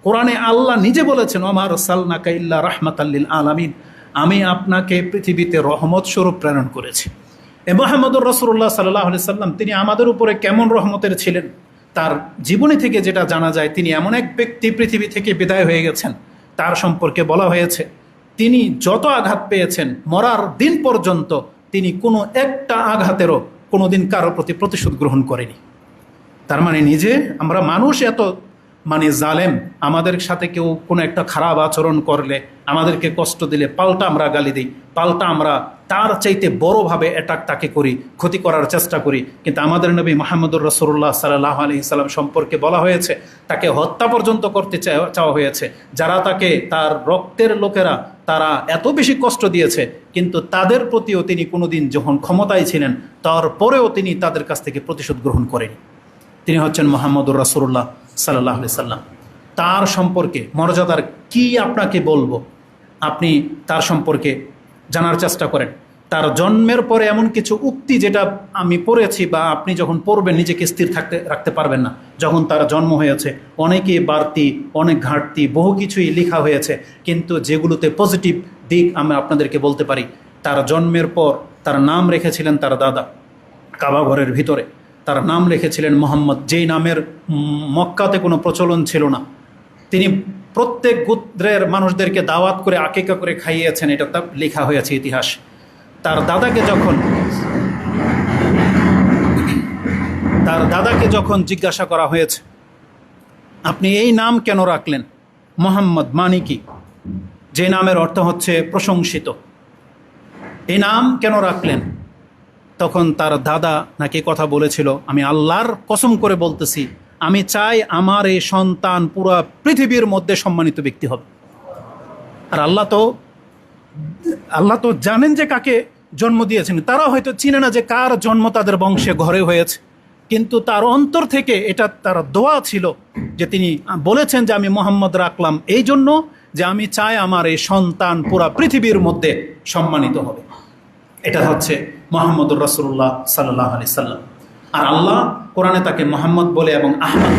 কোরআনে আল্লাহ নিজে বলেছেন ওমা আরসালনাকা ইল্লা রাহমাতাল লিল আলামিন, আমি আপনাকে পৃথিবীতে রহমত স্বরূপ প্রেরণ করেছি। মুহাম্মদুর রাসূলুল্লাহ সাল্লাল্লাহু আলাইহি সাল্লাম তিনি আমাদের উপরে কেমন রহমতের ছিলেন তার জীবনী থেকে যেটা জানা যায়, তিনি এমন এক ব্যক্তি পৃথিবী থেকে বিদায় হয়ে গেছেন, তার সম্পর্কে বলা হয়েছে তিনি যত আঘাত পেয়েছেন মরার দিন পর্যন্ত তিনি কোনো একটা আঘাতেরও কোনো দিন কারোর প্রতি প্রতিশোধ গ্রহণ করেনি। তার মানে নিজে আমরা মানুষ এত মানে জালেম, আমাদের সাথে কেউ কোনো একটা খারাপ আচরণ করলে, আমাদেরকে কষ্ট দিলে পাল্টা আমরা গালি দিই, পাল্টা আমরা তার চাইতে বড়োভাবে অ্যাটাক তাকে করি, ক্ষতি করার চেষ্টা করি। কিন্তু আমাদের নবী মুহাম্মদুর রাসূলুল্লাহ সাল্লাল্লাহু আলাইহি সাল্লাম সম্পর্কে বলা হয়েছে তাকে হত্যা পর্যন্ত করতে চাওয়া হয়েছে। যারা তাকে, তার রক্তের লোকেরা, তারা এত বেশি কষ্ট দিয়েছে, কিন্তু তাদের প্রতিও তিনি কোনোদিন যখন ক্ষমতায় ছিলেন তারপরেও তিনি তাদের কাছ থেকে প্রতিশোধ গ্রহণ করেনি। তিনি হচ্ছেন মুহাম্মদুর রাসূলুল্লাহ সাল্লাল্লাহু আলাইহি সাল্লাম। তার সম্পর্কে মর্যাদার কি আপনাকে বলবো, আপনি তার সম্পর্কে জানার চেষ্টা করেন। তার জন্মের পরে এমন কিছু উক্তি যেটা আমি পড়েছি বা আপনি যখন পড়বেন নিজেকে স্থির রাখতে পারবেন না। যখন তার জন্ম হয়েছে অনেকই বাড়তি, অনেক ঘাটতি, বহু কিছুই লেখা হয়েছে, কিন্তু যেগুলোতে পজিটিভ দিক আমি আপনাদেরকে বলতে পারি। তার জন্মের পর তার নাম রেখেছিলেন তার দাদা কাবা ঘরের ভিতরে, তার নাম রেখেছিলেন মোহাম্মদ, যেই নামের মক্কাতে কোনো প্রচলন ছিল না। তিনি প্রত্যেক গোত্রের মানুষদেরকে দাওয়াত করে আকিকা করে খাইয়েছেন, এটা তার লেখা হয়েছে ইতিহাস। তার দাদাকে যখন জিজ্ঞাসা করা হয়েছে আপনি এই নাম কেন রাখলেন, মোহাম্মদ মানে কি, যে নামের অর্থ হচ্ছে প্রশংসিত, এই নাম কেন রাখলেন? তখন তার দাদা নাকি কথা বলেছিল, আমি আল্লাহর কসম করে বলতেছি, আমি চাই আমার এই সন্তান পুরো পৃথিবীর মধ্যে সম্মানিত ব্যক্তি হবে। আর আল্লাহ তো জানেন যে কাকে জন্ম দিয়েছেন, তারা হয়তো চিনে না যে কার জন্ম তাদের বংশে ঘরে হয়েছে, কিন্তু তার অন্তর থেকে এটা তার দোয়া ছিল যে তিনি বলেছেন যে আমি মোহাম্মদ রাখলাম এই জন্য যে আমি চাই আমার এই সন্তান পুরা পৃথিবীর মধ্যে সম্মানিত হবে। এটা হচ্ছে মুহাম্মদুর রাসূলুল্লাহ সাল্লাল্লাহু আলাইহি সাল্লাম। আর আল্লাহ কোরআনে তাকে মোহাম্মদ বলে, এবং আহমদ,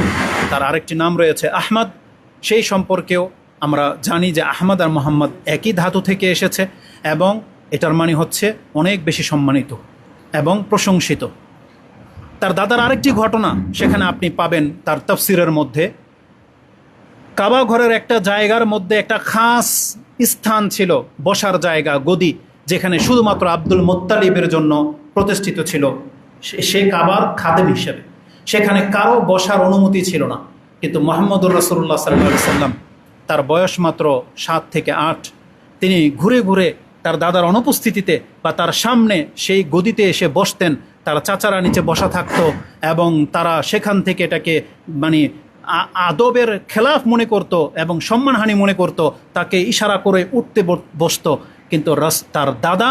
তার আরেকটি নাম রয়েছে আহমদ, সেই সম্পর্কেও আমরা জানি যে আহমদ আর মোহাম্মদ একই ধাতু থেকে এসেছে, এবং এটার মানে হচ্ছে অনেক বেশি সম্মানিত এবং প্রশংসিত। তার দাদার আরেকটি ঘটনা সেখানে আপনি পাবেন তার তাফসিরের মধ্যে, কাবা ঘরের একটা জায়গার মধ্যে একটা খাস স্থান ছিল, বসার জায়গা, গদি, যেখানে শুধুমাত্র আব্দুল মুত্তালিবের জন্য প্রতিষ্ঠিত ছিল, সে কাবার খাদেম হিসেবে। সেখানে কারো বসার অনুমতি ছিল না। কিন্তু মুহাম্মদুর রাসূলুল্লাহ সাল্লাল্লাহু আলাইহি সাল্লাম, তার বয়স মাত্র 7 থেকে 8, তিনি ঘুরে ঘুরে তার দাদার অনুপস্থিতিতে বা তার সামনে সেই গদিতে এসে বসতেন। তার চাচারা নিচে বসা থাকতো এবং তারা সেখান থেকে এটাকে মানে আদবের খেলাফ মনে করত এবং সম্মানহানি মনে করত, তাকে ইশারা করে উঠতে বসতো। কিন্তু তার দাদা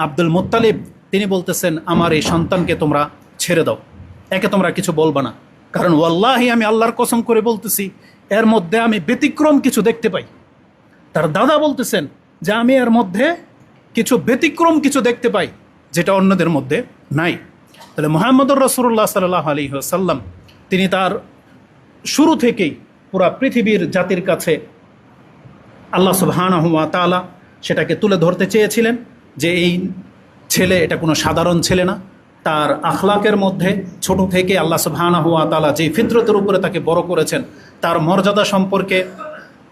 আব্দুল মুত্তালিব তিনি বলতেছেন, আমার এই সন্তানকে তোমরা ছেড়ে দাও, একে তোমরা কিছু বলবা না, কারণ ওয়াল্লাহি আমি আল্লাহর কসম করে বলতেছি এর মধ্যে আমি ব্যতিক্রম কিছু দেখতে পাই। তার দাদা বলতেছেন যে আমি এর মধ্যে ব্যতিক্রম কিছু দেখতে পাই যেটা অন্যদের মধ্যে নাই। তাহলে মুহাম্মদুর রাসূলুল্লাহ সাল্লাল্লাহু আলাইহি ওয়াসাল্লাম তিনি তার শুরু থেকেই পুরা পৃথিবীর জাতির কাছে আল্লাহ সুবহানাহু ওয়া তাআলা সেটাকে তুলে ধরতে চেয়েছিলেন যে এই ছেলে এটা কোনো সাধারণ ছেলে না। তার আখলাকের মধ্যে ছোট থেকে আল্লাহ সুবহানাহু ওয়া তাআলা যে ফিতরতের উপরে তাকে বড় করেছেন, তার মর্যাদা সম্পর্কে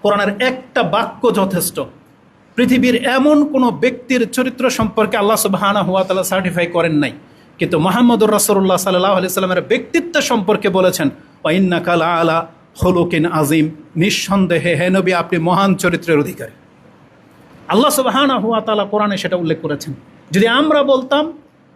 কোরআনের একটা বাক্য যথেষ্ট। পৃথিবীর এমন কোনো ব্যক্তির চরিত্র সম্পর্কে আল্লাহ সুবহানাহু ওয়া তাআলা সার্টিফাই করেন নাই, কিন্তু মুহাম্মদুর রাসূলুল্লাহ সাল্লাল্লাহু আলাইহি সাল্লামের ব্যক্তিত্ব সম্পর্কে বলেছেন, ওয়া ইন্নাকা লাআলা খুলুকিন আযীম, নিঃসন্দেহে হে নবী আপনি মহান চরিত্রের অধিকারী। আল্লাহ সুবহানাহু ওয়া তাআলা কোরআনে সেটা উল্লেখ করেছেন। যদি আমরা বলতাম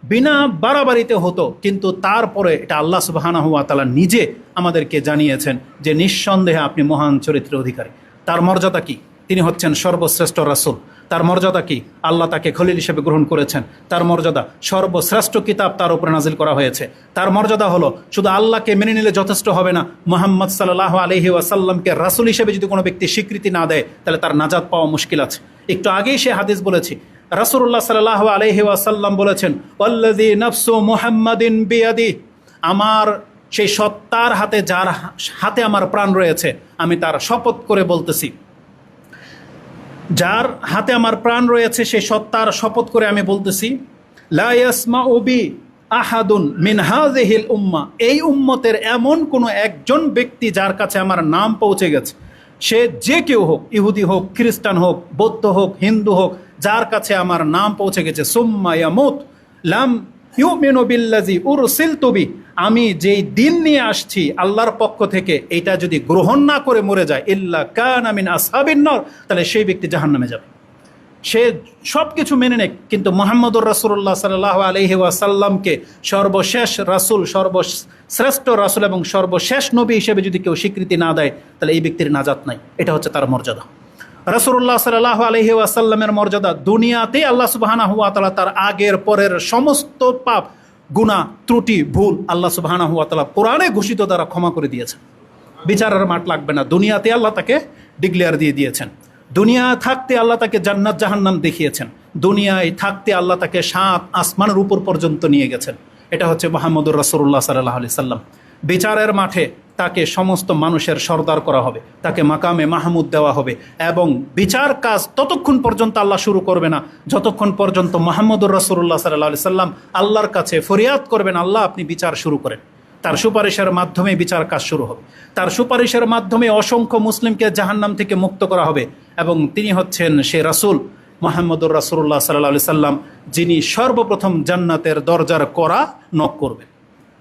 বিনা বাড়াবাড়িতে হতো, কিন্তু তারপরে এটা আল্লাহ সুবহানাহু ওয়া তাআলা নিজে আমাদেরকে জানিয়েছেন যে নিঃসন্দেহে আপনি মহান চরিত্রের অধিকারী। তার মর্যাদা কি? তিনি হচ্ছেন সর্বশ্রেষ্ঠ রাসূল। তার মর্যাদা কি? আল্লাহ তাকে খলিল হিসেবে গ্রহণ করেছেন। তার মর্যাদা সর্বশ্রেষ্ঠ কিতাব তার উপরে নাজিল করা হয়েছে। তার মর্যাদা হলো শুধু আল্লাহকে মেনে নিলে যথেষ্ট হবে না, মুহাম্মদ সাল্লাল্লাহু আলাইহি ওয়াসাল্লামকে রাসূল হিসেবে যদি কোনো ব্যক্তি স্বীকৃতি না দেয় তাহলে তার নাজাত পাওয়া মুশকিল আছে। একটু আগেই সে হাদিস বলেছি, রাসূলুল্লাহ সাল্লাল্লাহু আলাইহি ওয়াসাল্লাম বলেছেন, ওয়াল্লাযী নাফসু মুহাম্মাদিন বিয়াদি, আমার সেই সত্তার হাতে, যার হাতে আমার প্রাণ রয়েছে, আমি তার শপথ করে বলতেছি, যার হাতে আমার প্রাণ রয়েছে সেই সত্তার শপথ করে আমি বলতেছি, লা ইয়াসমাউ বি আহাদুন মিন হাযিহিল উম্মাহ, এই উম্মতের এমন কোনো একজন ব্যক্তি যার কাছে আমার নাম পৌঁছে গেছে, সে যে কেউ হোক, ইহুদি হোক, খ্রিস্টান হোক, বৌদ্ধ হোক, হিন্দু হোক, যার কাছে আমার নাম পৌঁছে গেছে, সুম্মা ইয়ামুত লাম ইউমিনু বিল্লাযী উরসিলতু বি, আমি যেই দিন নিয়ে আসছি আল্লাহর পক্ষ থেকে, এটা যদি গ্রহণ না করে মরে যায়, ইল্লা কানা মিন আসহাবিন নার, তাহলে সেই ব্যক্তি জাহান্নামে যাবে। সে সব কিছু মেনে নেয়, কিন্তু মুহাম্মদুর রাসূলুল্লাহ সাল্লাল্লাহু আলাইহি ওয়াসাল্লামকে সর্বশেষ রাসূল, সর্বশ্রেষ্ঠ রাসূল এবং সর্বশেষ নবী হিসেবে যদি কেউ স্বীকৃতি না দেয়, তাহলে এই ব্যক্তির নাজাত নাই। এটা হচ্ছে তার মর্যাদা। রাসূলুল্লাহ সাল্লাল্লাহু আলাইহি ওয়াসাল্লামের মর্যাদা দুনিয়াতেই আল্লাহ সুবহানাহু ওয়া তাআলা তার আগের পরের সমস্ত পাপ, গুনাহ, ত্রুটি, ভুল আল্লাহ সুবহানাহু ওয়া তাআলা কোরআনে ঘোষিত দ্বারা ক্ষমা করে দিয়েছেন। বিচারের মাঠ লাগবে না, দুনিয়াতে আল্লাহ তাকে ডিক্লেয়ার দিয়ে দিয়েছেন। দুনিয়া থাকতে আল্লাহ তাকে জান্নাত জাহান্নাম দেখিয়েছেন, দুনিয়ায় থাকতে আল্লাহ তাকে 7 আসমানের উপর পর্যন্ত নিয়ে গেছেন। এটা হচ্ছে মুহাম্মদুর রাসূলুল্লাহ সাল্লাল্লাহু আলাইহি সাল্লাম। বিচারের মাঠে তাকে সমস্ত মানুষের সর্দার করা হবে, তাকে মাকামে মাহমুদ দেওয়া হবে, এবং বিচার কাজ ততক্ষণ পর্যন্ত আল্লাহ শুরু করবে না যতক্ষণ পর্যন্ত মুহাম্মদুর রাসূলুল্লাহ সাল্লাল্লাহু আলাইহি সাল্লাম আল্লাহর কাছে ফরিয়াদ করবেন, আল্লাহ আপনি বিচার শুরু করেন। তার সুপারিশের মাধ্যমে বিচার কাজ শুরু হবে, তার সুপারিশের মাধ্যমে অসংখ্য মুসলিমকে জাহান্নাম থেকে মুক্ত করা হবে। এবং তিনি হচ্ছেন সে রাসূল মুহাম্মদুর রাসূলুল্লাহ সাল্লাল্লাহু আলাইহি সাল্লাম, যিনি সর্বপ্রথম জান্নাতের দরজার কড়া নক করবেন,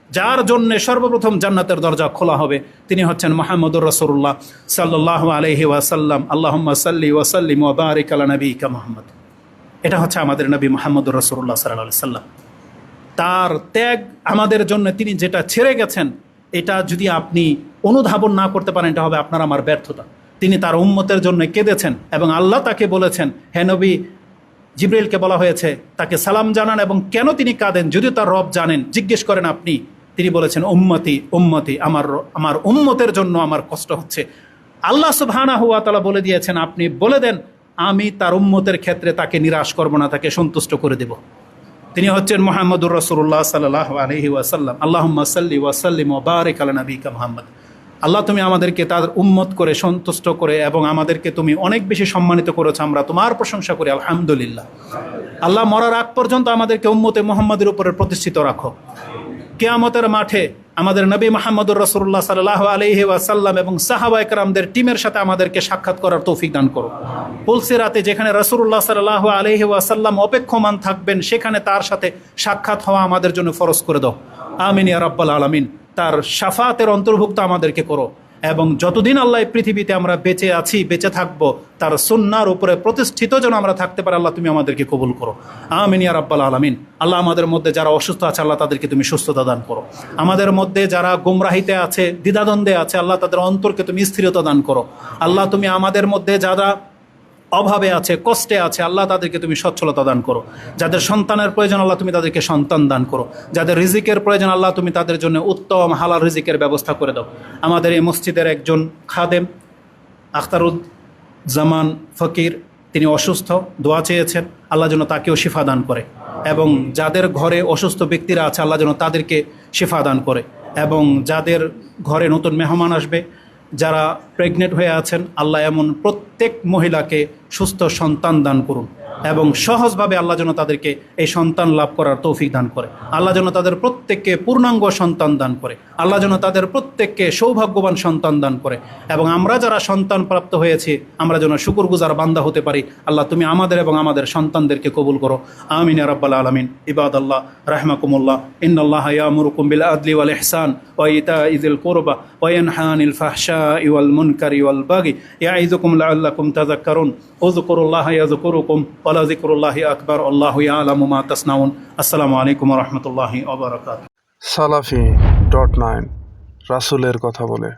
যার জন্যে সর্বপ্রথম জান্নাতের দরজা খোলা হবে, তিনি হচ্ছেন মুহাম্মদুর রাসূলুল্লাহ সাল্লাল্লাহু আলাইহি ওয়াসাল্লাম। আল্লাহুম্মা সাল্লি ওয়া সাল্লিম ওয়া বারিক আলা নবিয়িকা মুহাম্মদ। এটা হচ্ছে আমাদের নবী মুহাম্মদুর রাসূলুল্লাহ সাল্লাল্লাহু আলাইহি সাল্লাম। তার ত্যাগ আমাদের জন্য, তিনি যেটা ছেড়ে গেছেন, এটা যদি আপনি অনুধাবন না করতে পারেন, এটা হবে আপনার আমার ব্যর্থতা। তিনি তার উম্মতের জন্য কেঁদেছেন এবং আল্লাহ তাকে বলেছেন, হে নবী, জিবরিলকে বলা হয়েছে তাকে সালাম জানান, এবং কেন তিনি কাঁদেন যদিও তার রব জানেন, জিজ্ঞেস করেন আপনি। তিনি বলেছেন, উম্মতি উম্মতি, আমার উম্মতের জন্য আমার কষ্ট হচ্ছে। আল্লাহ সুবহানাহু ওয়া তাআলা বলে দিয়েছেন, আপনি বলে দেন আমি তার উম্মতের ক্ষেত্রে তাকে নিরাশ করব না, তাকে সন্তুষ্ট করে দেব। তিনি হচ্ছেন মুহাম্মদুর রাসূলুল্লাহ সাল্লাল্লাহু আলাইহি ওয়াসাল্লাম। আল্লাহুম্মা সাল্লি ওয়া সাল্লিম ওয়া বারিক আলা নবিয়িকা মুহাম্মদ। আল্লাহ তুমি আমাদেরকে তার উম্মত করে সন্তুষ্ট করে এবং আমাদেরকে তুমি অনেক বেশি সম্মানিত করেছো, আমরা তোমার প্রশংসা করি, আলহামদুলিল্লাহ। আল্লাহ মরার আগ পর্যন্ত আমাদেরকে উম্মতে মুহাম্মাদের উপরে প্রতিষ্ঠিত রাখো। কিয়ামতের মাঠে আমাদের নবী মুহাম্মদুর রাসূলুল্লাহ সাল্লাল্লাহু আলাইহি ওয়াসাল্লাম এবং সাহাবায়ে কেরামদের টিমের সাথে আমাদেরকে সাক্ষাৎ করার তৌফিক দান করো। পুলসিরাতে যেখানে রাসূলুল্লাহ সাল্লাল্লাহু আলাইহি ওয়াসাল্লাম অপেক্ষমান থাকবেন, সেখানে তার সাথে সাক্ষাৎ হওয়া আমাদের জন্য ফরজ করে দাও। আমিন ইয়া রাব্বাল আলামিন। তার শাফাতের অন্তর্ভুক্ত আমাদেরকে করো, এবং যতদিন আল্লাহ পৃথিবীতে আমরা বেঁচে আছি, বেঁচে থাকবো, তার সুন্নাহর উপরে প্রতিষ্ঠিত যেন আমরা থাকতে পারি, আল্লাহ তুমি আমাদেরকে কবুল করো। আমিন ইয়া রাব্বাল আলামিন। আল্লাহ আমাদের মধ্যে যারা অসুস্থ আছে, আল্লাহ তাদেরকে তুমি সুস্থতা দান করো। আমাদের মধ্যে যারা গুমরাহিতে আছে, দ্বিধাদ্বন্দ্বে আছে, আল্লাহ তাদের অন্তরকে তুমি স্থিরতা দান করো। আল্লাহ তুমি আমাদের মধ্যে যারা অভাবে আছে, কষ্টে আছে, আল্লাহ তাদেরকে তুমি সচ্ছলতা দান করো। যাদের সন্তানের প্রয়োজন, আল্লাহ তুমি তাদেরকে সন্তান দান করো। যাদের রিজিকের প্রয়োজন, আল্লাহ তুমি তাদের জন্য উত্তম হালাল রিজিকের ব্যবস্থা করে দাও। আমাদের এই মসজিদের একজন খাদেম আখতারুজ্জামান ফকির, তিনি অসুস্থ, দোয়া চেয়েছেন, আল্লাহ যেন তাকেও শিফা দান করে, এবং যাদের ঘরে অসুস্থ ব্যক্তিরা আছে, আল্লাহ যেন তাদেরকে শিফা দান করে, এবং যাদের ঘরে নতুন মেহমান আসবে, যারা প্রেগনেন্ট হয়ে আছেন, আল্লাহ এমন প্রত্যেক মহিলাকে সুস্থ সন্তান দান করুন, এবং সহজভাবে আল্লাহ যেন তাদেরকে এই সন্তান লাভ করার তৌফিক দান করে। আল্লাহ যেন তাদের প্রত্যেককে পূর্ণাঙ্গ সন্তান দান করে। আল্লাহ যেন তাদের প্রত্যেককে সৌভাগ্যবান সন্তান দান করে, এবং আমরা যারা সন্তান প্রাপ্ত হয়েছি, আমরা যেন শুকরগুজার বান্দা হতে পারি। আল্লাহ তুমি আমাদের এবং আমাদের সন্তানদেরকে কবুল করো। আমিন ইয়া রাব্বাল আলামিন। ইবাদাল্লাহ রাহমাকুমুল্লাহ, ইন্নাল্লাহা ইয়ামুরুকুম বিল আদলি ওয়াল ইহসান ওয়া ইতাই যিল কুরবা ওয়া ইয়ানহা আনিল ফাহশাই ওয়াল মুনকারি ওয়াল বাগি ইয়াইযুকুম লাআল্লাকুম তাযাক্কারুন। উযকুরুল্লাহা ইয়াযকুরুকুম ওয়া লাযিকরুল্লাহি আকবার। আল্লাহু ইয়ালামু মা তাসনাউন। আসসালামু আলাইকুম ওয়া রাহমাতুল্লাহি ওয়া বারাকাতুহু। সালাফি.9 রাসূলের কথা বলে।